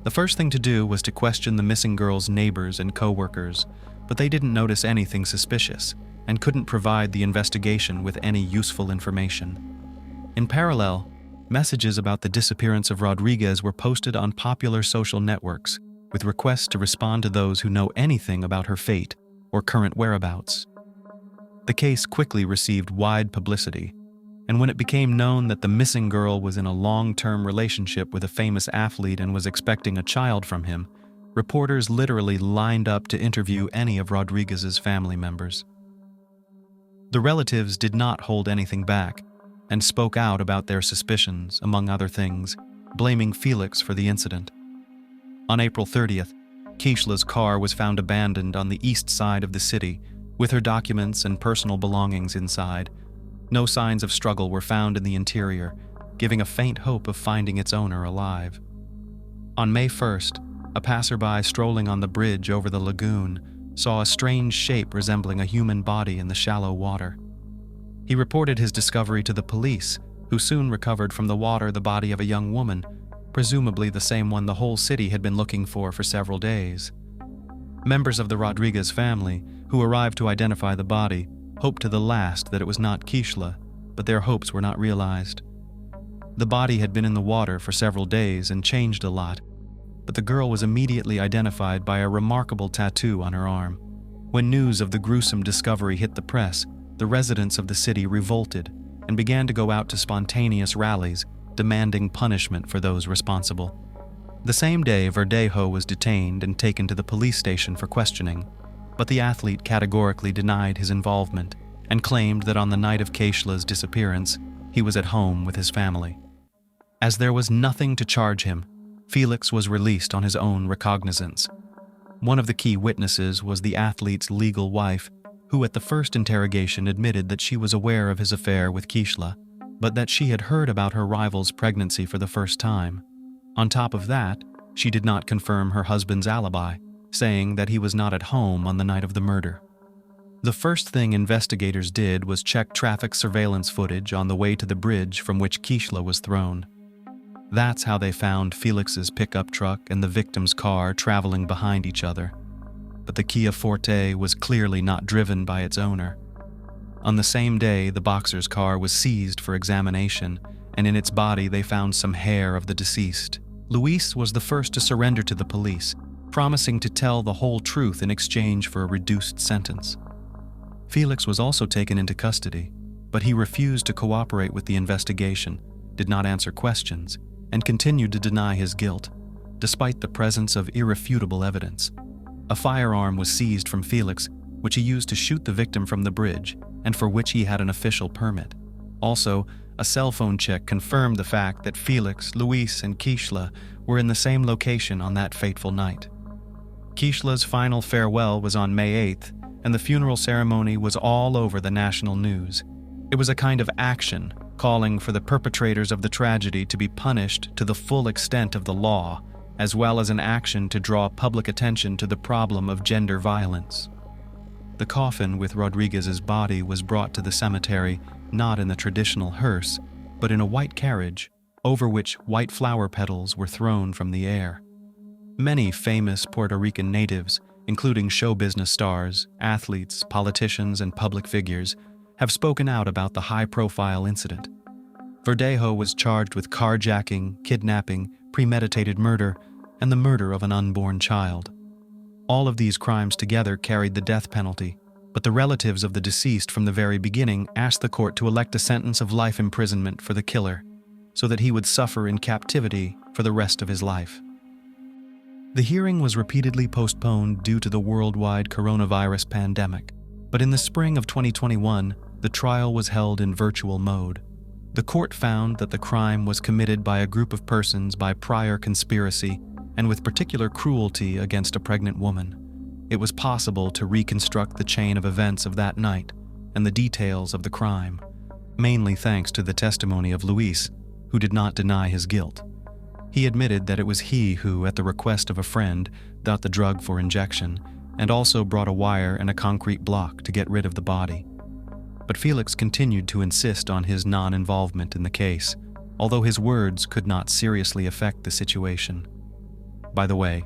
The first thing to do was to question the missing girl's neighbors and co-workers, but they didn't notice anything suspicious and couldn't provide the investigation with any useful information. In parallel, messages about the disappearance of Rodriguez were posted on popular social networks with requests to respond to those who know anything about her fate or current whereabouts. The case quickly received wide publicity, and when it became known that the missing girl was in a long-term relationship with a famous athlete and was expecting a child from him, reporters literally lined up to interview any of Rodriguez's family members. The relatives did not hold anything back and spoke out about their suspicions, among other things, blaming Felix for the incident. On April 30th, Kisha's car was found abandoned on the east side of the city, with her documents and personal belongings inside. No signs of struggle were found in the interior, giving a faint hope of finding its owner alive. On May 1st, a passerby strolling on the bridge over the lagoon saw a strange shape resembling a human body in the shallow water. He reported his discovery to the police, who soon recovered from the water the body of a young woman, presumably the same one the whole city had been looking for several days. Members of the Rodriguez family, who arrived to identify the body, hoped to the last that it was not Kisha, but their hopes were not realized. The body had been in the water for several days and changed a lot, but the girl was immediately identified by a remarkable tattoo on her arm. When news of the gruesome discovery hit the press, the residents of the city revolted and began to go out to spontaneous rallies, demanding punishment for those responsible. The same day, Verdejo was detained and taken to the police station for questioning, but the athlete categorically denied his involvement and claimed that on the night of Kisha's disappearance, he was at home with his family. As there was nothing to charge him, Felix was released on his own recognizance. One of the key witnesses was the athlete's legal wife, who at the first interrogation admitted that she was aware of his affair with Kisha, but that she had heard about her rival's pregnancy for the first time. On top of that, she did not confirm her husband's alibi, saying that he was not at home on the night of the murder. The first thing investigators did was check traffic surveillance footage on the way to the bridge from which Kisha was thrown. That's how they found Felix's pickup truck and the victim's car traveling behind each other. But the Kia Forte was clearly not driven by its owner. On the same day, the boxer's car was seized for examination, and in its body they found some hair of the deceased. Luis was the first to surrender to the police, promising to tell the whole truth in exchange for a reduced sentence. Felix was also taken into custody, but he refused to cooperate with the investigation, did not answer questions, and continued to deny his guilt, despite the presence of irrefutable evidence. A firearm was seized from Felix, which he used to shoot the victim from the bridge, and for which he had an official permit. Also, a cell phone check confirmed the fact that Felix, Luis, and Kisha were in the same location on that fateful night. Kisha's final farewell was on May 8th, and the funeral ceremony was all over the national news. It was a kind of action calling for the perpetrators of the tragedy to be punished to the full extent of the law, as well as an action to draw public attention to the problem of gender violence. The coffin with Rodriguez's body was brought to the cemetery not in the traditional hearse, but in a white carriage, over which white flower petals were thrown from the air. Many famous Puerto Rican natives, including show business stars, athletes, politicians, and public figures, have spoken out about the high-profile incident. Verdejo was charged with carjacking, kidnapping, premeditated murder, and the murder of an unborn child. All of these crimes together carried the death penalty, but the relatives of the deceased from the very beginning asked the court to elect a sentence of life imprisonment for the killer, so that he would suffer in captivity for the rest of his life. The hearing was repeatedly postponed due to the worldwide coronavirus pandemic, but in the spring of 2021, the trial was held in virtual mode. The court found that the crime was committed by a group of persons by prior conspiracy and with particular cruelty against a pregnant woman. It was possible to reconstruct the chain of events of that night and the details of the crime, mainly thanks to the testimony of Luis, who did not deny his guilt. He admitted that it was he who, at the request of a friend, got the drug for injection and also brought a wire and a concrete block to get rid of the body. But Felix continued to insist on his non-involvement in the case, although his words could not seriously affect the situation. By the way,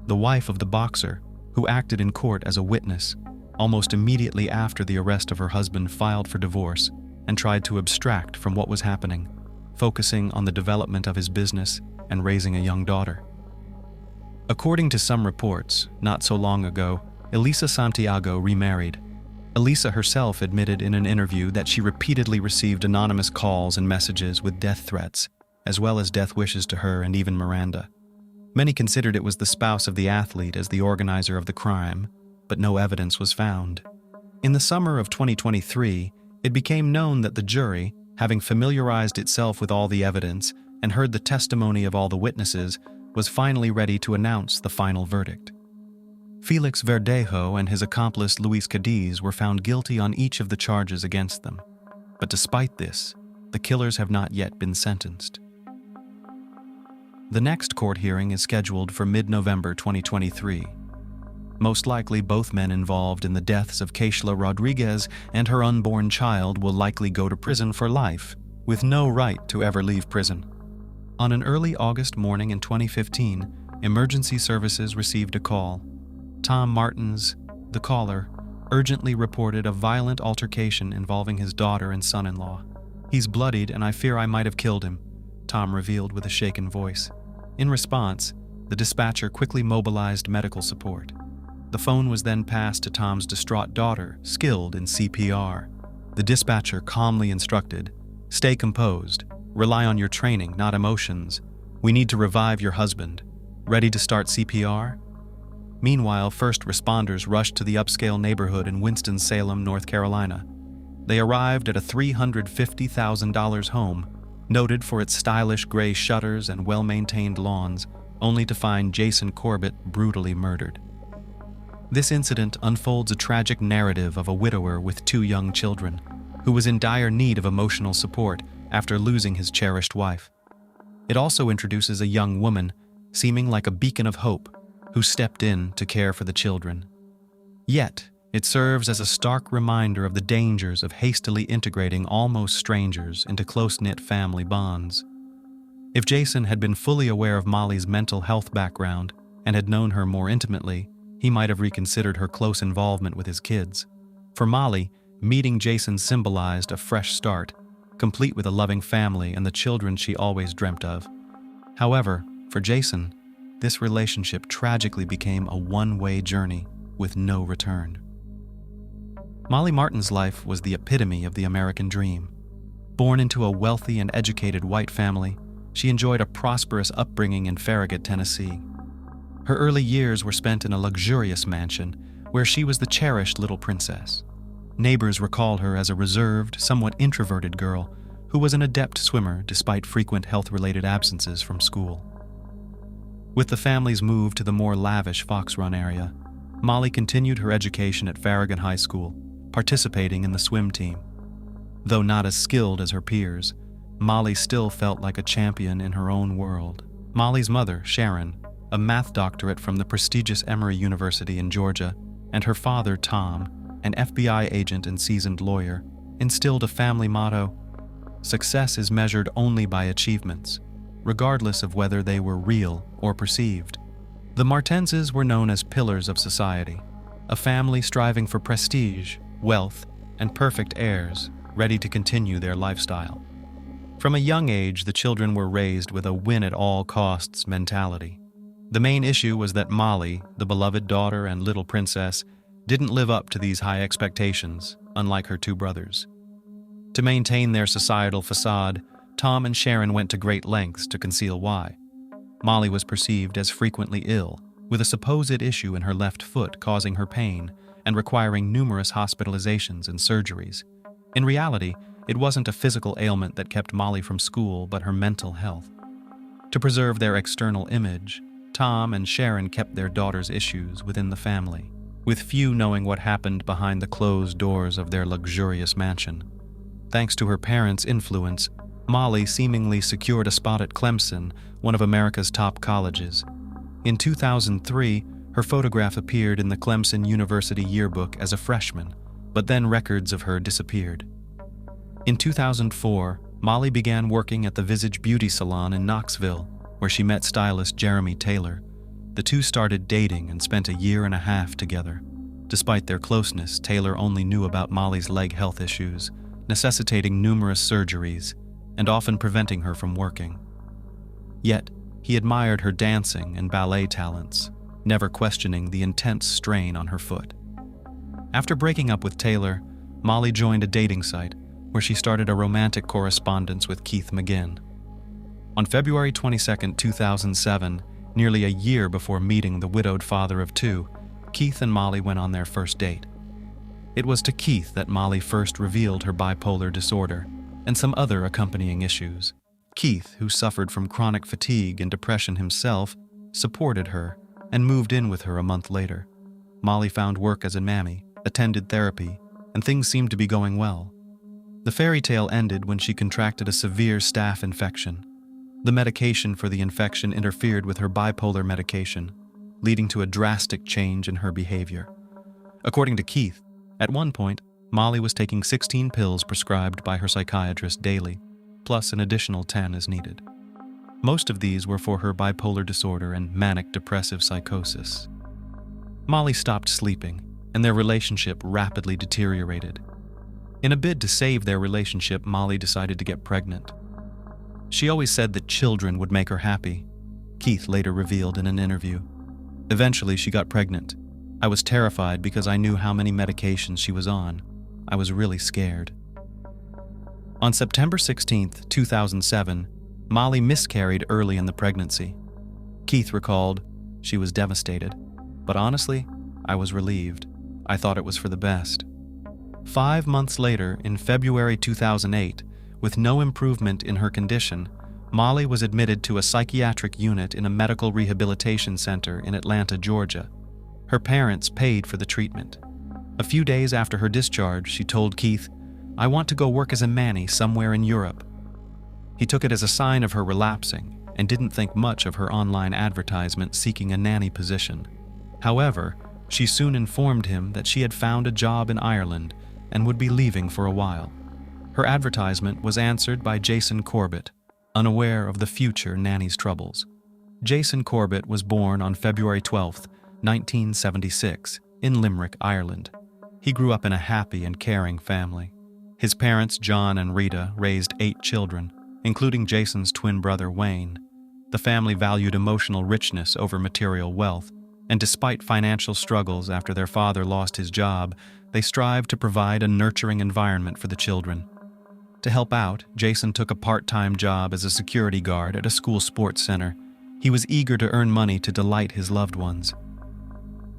the wife of the boxer, who acted in court as a witness, almost immediately after the arrest of her husband filed for divorce and tried to abstract from what was happening, focusing on the development of his business and raising a young daughter. According to some reports, not so long ago, Elisa Santiago remarried. Elisa herself admitted in an interview that she repeatedly received anonymous calls and messages with death threats, as well as death wishes to her and even Miranda. Many considered it was the spouse of the athlete as the organizer of the crime, but no evidence was found. In the summer of 2023, it became known that the jury, having familiarized itself with all the evidence and heard the testimony of all the witnesses, was finally ready to announce the final verdict. Felix Verdejo and his accomplice Luis Cadiz were found guilty on each of the charges against them. But despite this, the killers have not yet been sentenced. The next court hearing is scheduled for mid-November 2023. Most likely, both men involved in the deaths of Kisha Rodriguez and her unborn child will likely go to prison for life, with no right to ever leave prison. On an early August morning in 2015, emergency services received a call. Tom Martins, the caller, urgently reported a violent altercation involving his daughter and son-in-law. "He's bloodied and I fear I might have killed him," Tom revealed with a shaken voice. In response, the dispatcher quickly mobilized medical support. The phone was then passed to Tom's distraught daughter, skilled in CPR. The dispatcher calmly instructed, "Stay composed. Rely on your training, not emotions. We need to revive your husband. Ready to start CPR?" Meanwhile, first responders rushed to the upscale neighborhood in Winston-Salem, North Carolina. They arrived at a $350,000 home, noted for its stylish gray shutters and well-maintained lawns, only to find Jason Corbett brutally murdered. This incident unfolds a tragic narrative of a widower with 2 young children, who was in dire need of emotional support after losing his cherished wife. It also introduces a young woman, seeming like a beacon of hope, who stepped in to care for the children. Yet, it serves as a stark reminder of the dangers of hastily integrating almost strangers into close-knit family bonds. If Jason had been fully aware of Molly's mental health background and had known her more intimately, he might have reconsidered her close involvement with his kids. For Molly, meeting Jason symbolized a fresh start, complete with a loving family and the children she always dreamt of. However, for Jason, this relationship tragically became a one-way journey with no return. Molly Martin's life was the epitome of the American dream. Born into a wealthy and educated white family, she enjoyed a prosperous upbringing in Farragut, Tennessee. Her early years were spent in a luxurious mansion where she was the cherished little princess. Neighbors recalled her as a reserved, somewhat introverted girl who was an adept swimmer despite frequent health-related absences from school. With the family's move to the more lavish Fox Run area, Molly continued her education at Farragut High School, participating in the swim team. Though not as skilled as her peers, Molly still felt like a champion in her own world. Molly's mother, Sharon, a math doctorate from the prestigious Emory University in Georgia, and her father, Tom, an FBI agent and seasoned lawyer, instilled a family motto: success is measured only by achievements, regardless of whether they were real or perceived. The Martenses were known as pillars of society, a family striving for prestige, wealth, and perfect heirs, ready to continue their lifestyle. From a young age, the children were raised with a win-at-all-costs mentality. The main issue was that Molly, the beloved daughter and little princess, didn't live up to these high expectations, unlike her two brothers. To maintain their societal facade, Tom and Sharon went to great lengths to conceal why. Molly was perceived as frequently ill, with a supposed issue in her left foot causing her pain and requiring numerous hospitalizations and surgeries. In reality, it wasn't a physical ailment that kept Molly from school, but her mental health. To preserve their external image, Tom and Sharon kept their daughter's issues within the family, with few knowing what happened behind the closed doors of their luxurious mansion. Thanks to her parents' influence, Molly seemingly secured a spot at Clemson, one of America's top colleges. In 2003, her photograph appeared in the Clemson University yearbook as a freshman, but then records of her disappeared. In 2004, Molly began working at the Visage Beauty Salon in Knoxville, where she met stylist Jeremy Taylor. The two started dating and spent a year and a half together. Despite their closeness, Taylor only knew about Molly's leg health issues, necessitating numerous surgeries and often preventing her from working. Yet, he admired her dancing and ballet talents, never questioning the intense strain on her foot. After breaking up with Taylor, Molly joined a dating site where she started a romantic correspondence with Keith McGinn. On February 22, 2007, nearly a year before meeting the widowed father of two, Keith and Molly went on their first date. It was to Keith that Molly first revealed her bipolar disorder and some other accompanying issues. Keith, who suffered from chronic fatigue and depression himself, supported her and moved in with her a month later. Molly found work as a mammy, attended therapy, and things seemed to be going well. The fairy tale ended when she contracted a severe staph infection. The medication for the infection interfered with her bipolar medication, leading to a drastic change in her behavior. According to Keith, at one point, Molly was taking 16 pills prescribed by her psychiatrist daily, plus an additional 10 as needed. Most of these were for her bipolar disorder and manic depressive psychosis. Molly stopped sleeping, and their relationship rapidly deteriorated. In a bid to save their relationship, Molly decided to get pregnant. She always said that children would make her happy, Keith later revealed in an interview. Eventually, she got pregnant. I was terrified because I knew how many medications she was on. I was really scared. On September 16, 2007, Molly miscarried early in the pregnancy. Keith recalled, "She was devastated, but honestly, I was relieved. I thought it was for the best." 5 months later, in February 2008, with no improvement in her condition, Molly was admitted to a psychiatric unit in a medical rehabilitation center in Atlanta, Georgia. Her parents paid for the treatment. A few days after her discharge, she told Keith, "I want to go work as a nanny somewhere in Europe." He took it as a sign of her relapsing and didn't think much of her online advertisement seeking a nanny position. However, she soon informed him that she had found a job in Ireland and would be leaving for a while. Her advertisement was answered by Jason Corbett, unaware of the future nanny's troubles. Jason Corbett was born on February 12, 1976, in Limerick, Ireland. He grew up in a happy and caring family. His parents, John and Rita, raised 8 children, including Jason's twin brother, Wayne. The family valued emotional richness over material wealth, and despite financial struggles after their father lost his job, they strived to provide a nurturing environment for the children. To help out, Jason took a part-time job as a security guard at a school sports center. He was eager to earn money to delight his loved ones.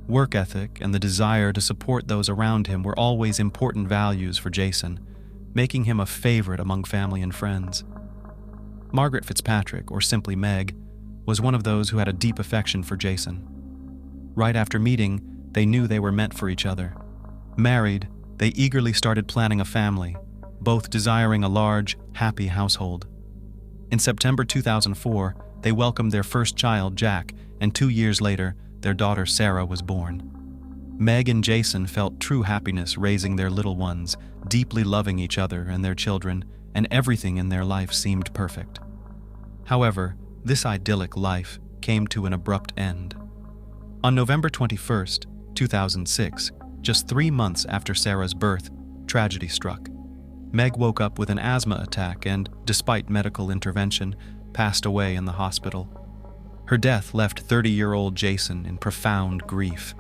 Work ethic and the desire to support those around him were always important values for Jason, making him a favorite among family and friends. Margaret Fitzpatrick, or simply Meg, was one of those who had a deep affection for Jason. Right after meeting, they knew they were meant for each other. Married, they eagerly started planning a family, both desiring a large, happy household. In September 2004, they welcomed their first child, Jack, and 2 years later, their daughter Sarah was born. Meg and Jason felt true happiness raising their little ones, deeply loving each other and their children, and everything in their life seemed perfect. However, this idyllic life came to an abrupt end. On November 21st, 2006, just 3 months after Sarah's birth, tragedy struck. Meg woke up with an asthma attack and, despite medical intervention, passed away in the hospital. Her death left 30-year-old Jason in profound grief.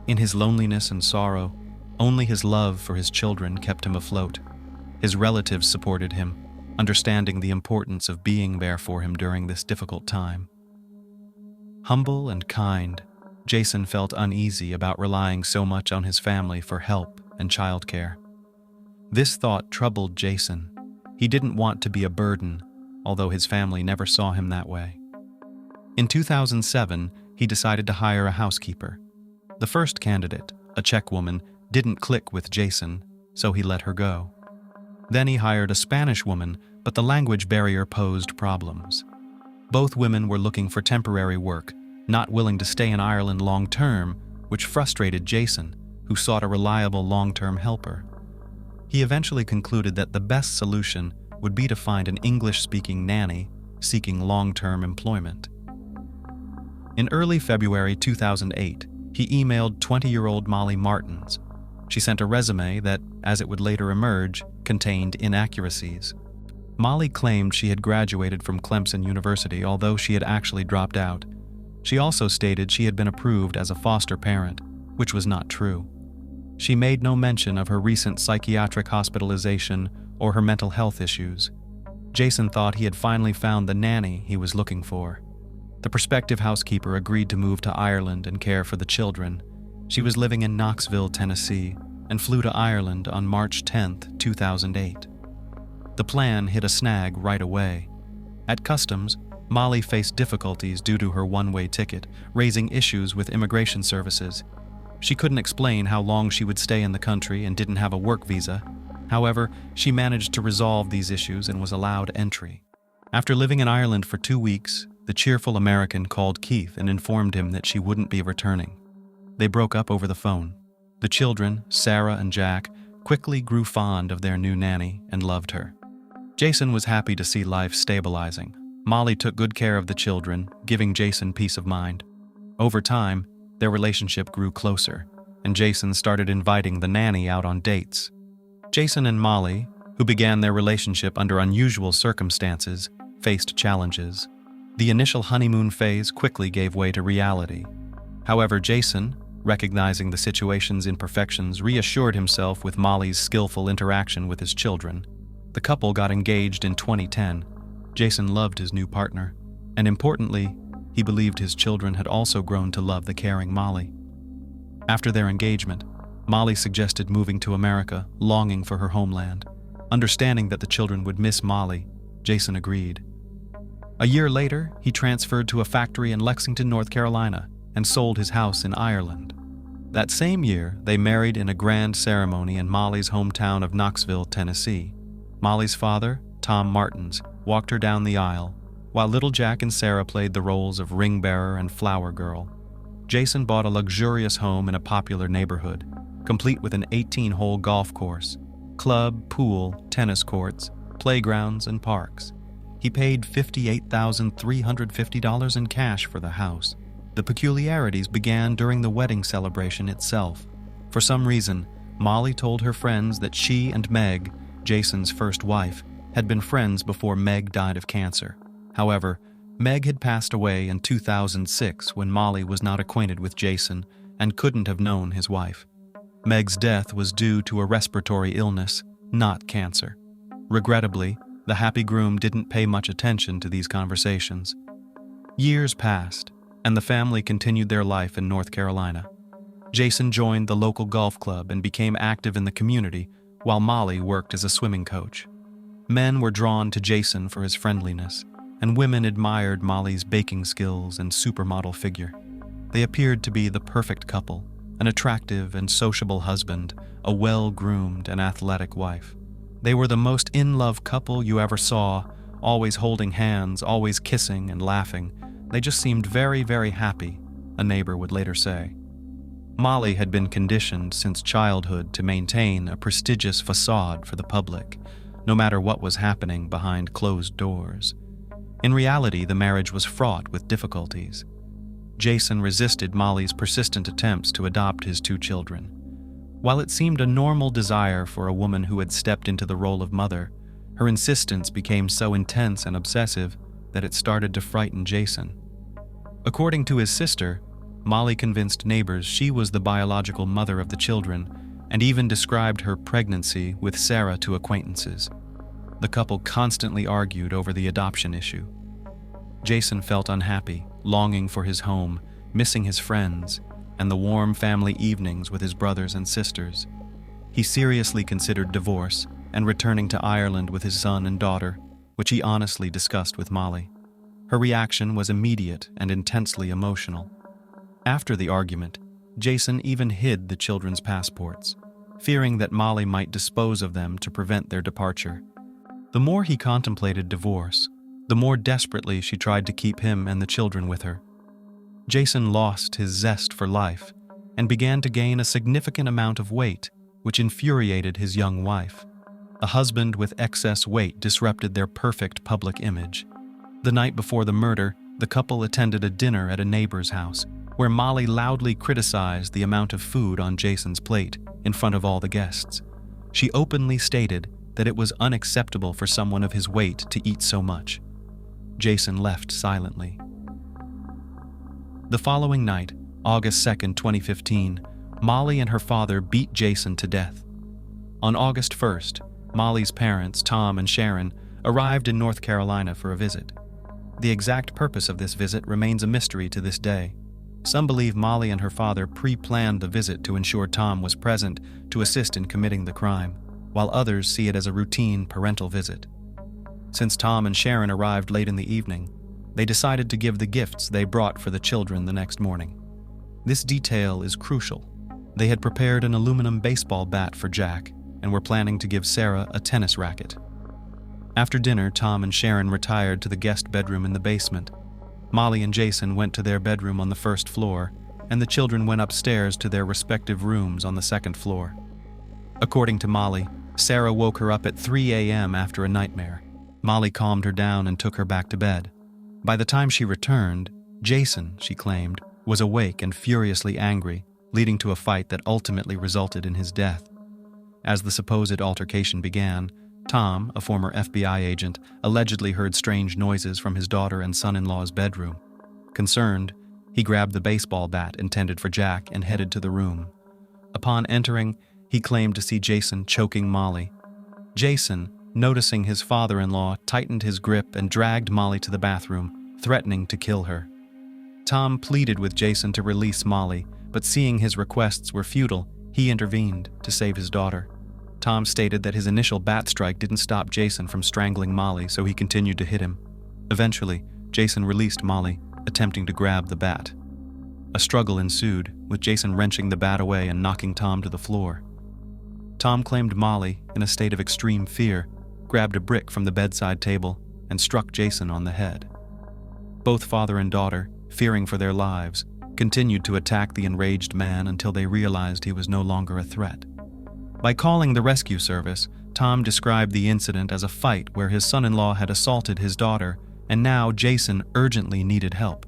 In his loneliness and sorrow, only his love for his children kept him afloat. His relatives supported him, understanding the importance of being there for him during this difficult time. Humble and kind, Jason felt uneasy about relying so much on his family for help and childcare. This thought troubled Jason. He didn't want to be a burden, although his family never saw him that way. In 2007, he decided to hire a housekeeper. The first candidate, a Czech woman, didn't click with Jason, so he let her go. Then he hired a Spanish woman, but the language barrier posed problems. Both women were looking for temporary work, not willing to stay in Ireland long-term, which frustrated Jason, who sought a reliable long-term helper. He eventually concluded that the best solution would be to find an English-speaking nanny seeking long-term employment. In early February 2008, he emailed 20-year-old Molly Martins. She sent a resume that, as it would later emerge, contained inaccuracies. Molly claimed she had graduated from Clemson University, although she had actually dropped out. She also stated she had been approved as a foster parent, which was not true. She made no mention of her recent psychiatric hospitalization or her mental health issues. Jason thought he had finally found the nanny he was looking for. The prospective housekeeper agreed to move to Ireland and care for the children. She was living in Knoxville, Tennessee, and flew to Ireland on March 10, 2008. The plan hit a snag right away. At customs, Molly faced difficulties due to her one-way ticket, raising issues with immigration services. She couldn't explain how long she would stay in the country and didn't have a work visa. However, she managed to resolve these issues and was allowed entry. After living in Ireland for 2 weeks, the cheerful American called Keith and informed him that she wouldn't be returning. They broke up over the phone. The children, Sarah and Jack, quickly grew fond of their new nanny and loved her. Jason was happy to see life stabilizing. Molly took good care of the children, giving Jason peace of mind. Over time, their relationship grew closer, and Jason started inviting the nanny out on dates. Jason and Molly, who began their relationship under unusual circumstances, faced challenges. The initial honeymoon phase quickly gave way to reality. However, Jason, recognizing the situation's imperfections, reassured himself with Molly's skillful interaction with his children. The couple got engaged in 2010. Jason loved his new partner, and importantly, he believed his children had also grown to love the caring Molly. After their engagement, Molly suggested moving to America, longing for her homeland. Understanding that the children would miss Molly, Jason agreed. A year later, he transferred to a factory in Lexington, North Carolina, and sold his house in Ireland. That same year, they married in a grand ceremony in Molly's hometown of Knoxville, Tennessee. Molly's father, Tom Martins, walked her down the aisle, while little Jack and Sarah played the roles of ring bearer and flower girl. Jason bought a luxurious home in a popular neighborhood, complete with an 18-hole golf course, club, pool, tennis courts, playgrounds, and parks. He paid $58,350 in cash for the house. The peculiarities began during the wedding celebration itself. For some reason, Molly told her friends that she and Meg, Jason's first wife, had been friends before Meg died of cancer. However, Meg had passed away in 2006 when Molly was not acquainted with Jason and couldn't have known his wife. Meg's death was due to a respiratory illness, not cancer. Regrettably, the happy groom didn't pay much attention to these conversations. Years passed, and the family continued their life in North Carolina. Jason joined the local golf club and became active in the community, while Molly worked as a swimming coach. Men were drawn to Jason for his friendliness, and women admired Molly's baking skills and supermodel figure. They appeared to be the perfect couple, an attractive and sociable husband, a well-groomed and athletic wife. They were the most in-love couple you ever saw, always holding hands, always kissing and laughing. They just seemed very, very happy, a neighbor would later say. Molly had been conditioned since childhood to maintain a prestigious facade for the public, no matter what was happening behind closed doors. In reality, the marriage was fraught with difficulties. Jason resisted Molly's persistent attempts to adopt his 2 children. While it seemed a normal desire for a woman who had stepped into the role of mother, her insistence became so intense and obsessive that it started to frighten Jason. According to his sister, Molly convinced neighbors she was the biological mother of the children and even described her pregnancy with Sarah to acquaintances. The couple constantly argued over the adoption issue. Jason felt unhappy, longing for his home, missing his friends, and the warm family evenings with his brothers and sisters. He seriously considered divorce and returning to Ireland with his son and daughter, which he honestly discussed with Molly. Her reaction was immediate and intensely emotional. After the argument, Jason even hid the children's passports, fearing that Molly might dispose of them to prevent their departure. The more he contemplated divorce, the more desperately she tried to keep him and the children with her. Jason lost his zest for life and began to gain a significant amount of weight, which infuriated his young wife. A husband with excess weight disrupted their perfect public image. The night before the murder, the couple attended a dinner at a neighbor's house, where Molly loudly criticized the amount of food on Jason's plate in front of all the guests. She openly stated that it was unacceptable for someone of his weight to eat so much. Jason left silently. The following night, August 2, 2015, Molly and her father beat Jason to death. On August 1st, Molly's parents, Tom and Sharon, arrived in North Carolina for a visit. The exact purpose of this visit remains a mystery to this day. Some believe Molly and her father pre-planned the visit to ensure Tom was present to assist in committing the crime, while others see it as a routine parental visit. Since Tom and Sharon arrived late in the evening, they decided to give the gifts they brought for the children the next morning. This detail is crucial. They had prepared an aluminum baseball bat for Jack and were planning to give Sarah a tennis racket. After dinner, Tom and Sharon retired to the guest bedroom in the basement. Molly and Jason went to their bedroom on the first floor, and the children went upstairs to their respective rooms on the second floor. According to Molly, Sarah woke her up at 3 a.m. after a nightmare. Molly calmed her down and took her back to bed. By the time she returned, Jason, she claimed, was awake and furiously angry, leading to a fight that ultimately resulted in his death. As the supposed altercation began, Tom, a former FBI agent, allegedly heard strange noises from his daughter and son-in-law's bedroom. Concerned, he grabbed the baseball bat intended for Jack and headed to the room. Upon entering, he claimed to see Jason choking Molly. Jason, noticing his father-in-law, tightened his grip and dragged Molly to the bathroom, threatening to kill her. Tom pleaded with Jason to release Molly, but seeing his requests were futile, he intervened to save his daughter. Tom stated that his initial bat strike didn't stop Jason from strangling Molly, so he continued to hit him. Eventually, Jason released Molly, attempting to grab the bat. A struggle ensued, with Jason wrenching the bat away and knocking Tom to the floor. Tom claimed Molly, in a state of extreme fear, grabbed a brick from the bedside table and struck Jason on the head. Both father and daughter, fearing for their lives, continued to attack the enraged man until they realized he was no longer a threat. By calling the rescue service, Tom described the incident as a fight where his son-in-law had assaulted his daughter, and now Jason urgently needed help.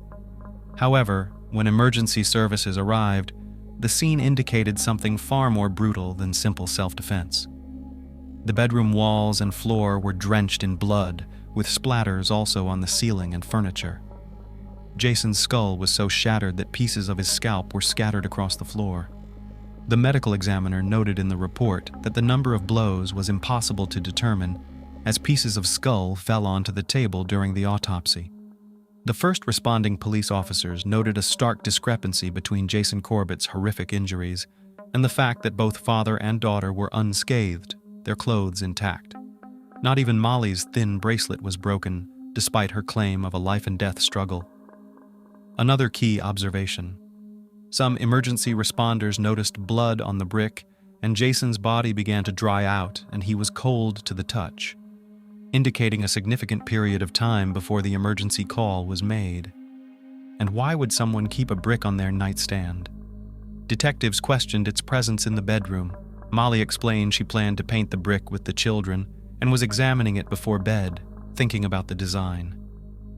However, when emergency services arrived, the scene indicated something far more brutal than simple self-defense. The bedroom walls and floor were drenched in blood, with splatters also on the ceiling and furniture. Jason's skull was so shattered that pieces of his scalp were scattered across the floor. The medical examiner noted in the report that the number of blows was impossible to determine, as pieces of skull fell onto the table during the autopsy. The first responding police officers noted a stark discrepancy between Jason Corbett's horrific injuries and the fact that both father and daughter were unscathed, their clothes intact. Not even Molly's thin bracelet was broken, despite her claim of a life-and-death struggle. Another key observation. Some emergency responders noticed blood on the brick and Jason's body began to dry out and he was cold to the touch, indicating a significant period of time before the emergency call was made. And why would someone keep a brick on their nightstand? Detectives questioned its presence in the bedroom. Molly explained she planned to paint the brick with the children and was examining it before bed, thinking about the design.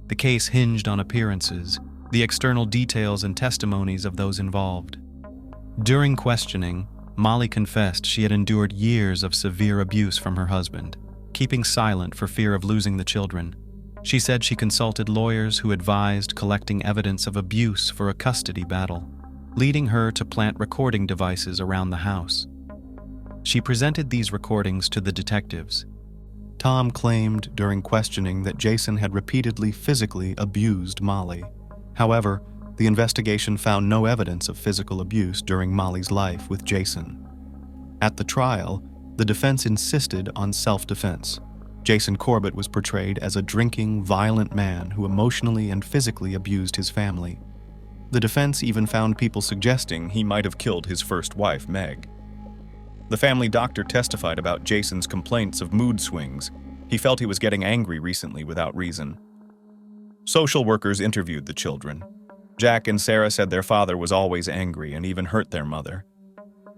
The case hinged on appearances, the external details and testimonies of those involved. During questioning, Molly confessed she had endured years of severe abuse from her husband, keeping silent for fear of losing the children. She said she consulted lawyers who advised collecting evidence of abuse for a custody battle, leading her to plant recording devices around the house. She presented these recordings to the detectives. Tom claimed during questioning that Jason had repeatedly physically abused Molly. However, the investigation found no evidence of physical abuse during Molly's life with Jason. At the trial, the defense insisted on self-defense. Jason Corbett was portrayed as a drinking, violent man who emotionally and physically abused his family. The defense even found people suggesting he might have killed his first wife, Meg. The family doctor testified about Jason's complaints of mood swings. He felt he was getting angry recently without reason. Social workers interviewed the children. Jack and Sarah said their father was always angry and even hurt their mother.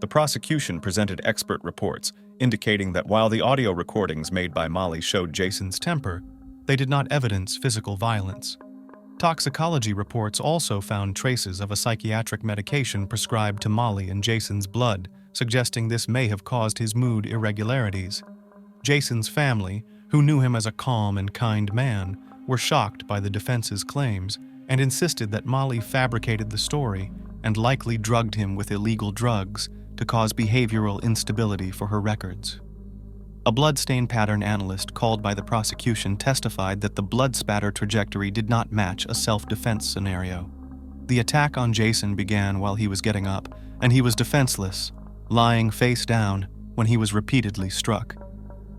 The prosecution presented expert reports indicating that while the audio recordings made by Molly showed Jason's temper, they did not evidence physical violence. Toxicology reports also found traces of a psychiatric medication prescribed to Molly in Jason's blood, suggesting this may have caused his mood irregularities. Jason's family, who knew him as a calm and kind man, were shocked by the defense's claims and insisted that Molly fabricated the story and likely drugged him with illegal drugs to cause behavioral instability for her records. A bloodstain pattern analyst called by the prosecution testified that the blood spatter trajectory did not match a self-defense scenario. The attack on Jason began while he was getting up, and he was defenseless, lying face down when he was repeatedly struck.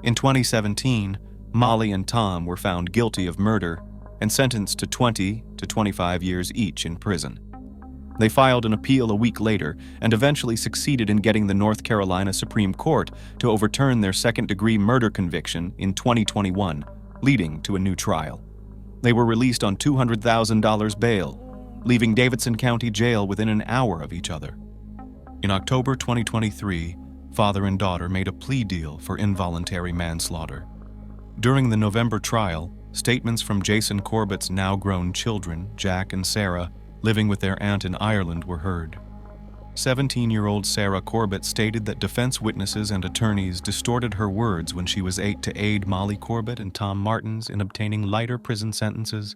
In 2017, Molly and Tom were found guilty of murder and sentenced to 20 to 25 years each in prison. They filed an appeal a week later and eventually succeeded in getting the North Carolina Supreme Court to overturn their second-degree murder conviction in 2021, leading to a new trial. They were released on $200,000 bail, leaving Davidson County Jail within an hour of each other. In October 2023, father and daughter made a plea deal for involuntary manslaughter. During the November trial, statements from Jason Corbett's now-grown children, Jack and Sarah, living with their aunt in Ireland, were heard. 17-year-old Sarah Corbett stated that defense witnesses and attorneys distorted her words when she was 8 to aid Molly Corbett and Tom Martins in obtaining lighter prison sentences.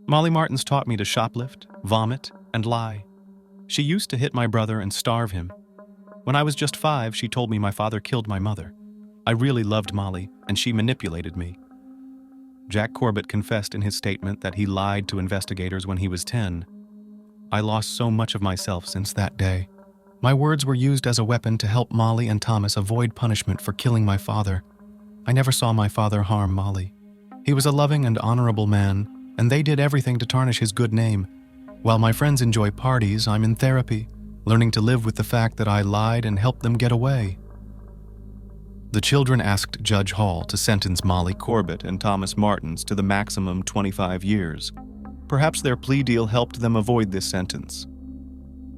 Molly Martins taught me to shoplift, vomit, and lie. She used to hit my brother and starve him. When I was just 5, she told me my father killed my mother. I really loved Molly, and she manipulated me. Jack Corbett confessed in his statement that he lied to investigators when he was 10. I lost so much of myself since that day. My words were used as a weapon to help Molly and Thomas avoid punishment for killing my father. I never saw my father harm Molly. He was a loving and honorable man, and they did everything to tarnish his good name. While my friends enjoy parties, I'm in therapy, learning to live with the fact that I lied and helped them get away. The children asked Judge Hall to sentence Molly Corbett and Thomas Martins to the maximum 25 years. Perhaps their plea deal helped them avoid this sentence.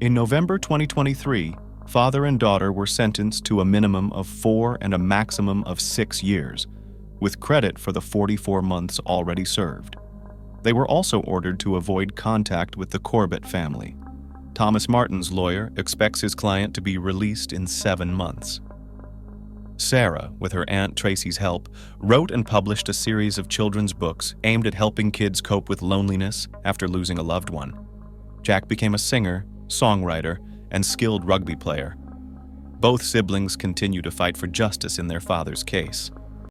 In November 2023, father and daughter were sentenced to a minimum of 4 and a maximum of 6 years, with credit for the 44 months already served. They were also ordered to avoid contact with the Corbett family. Thomas Martin's lawyer expects his client to be released in 7 months. Sarah, with her Aunt Tracy's help, wrote and published a series of children's books aimed at helping kids cope with loneliness after losing a loved one. Jack became a singer, songwriter, and skilled rugby player. Both siblings continue to fight for justice in their father's case.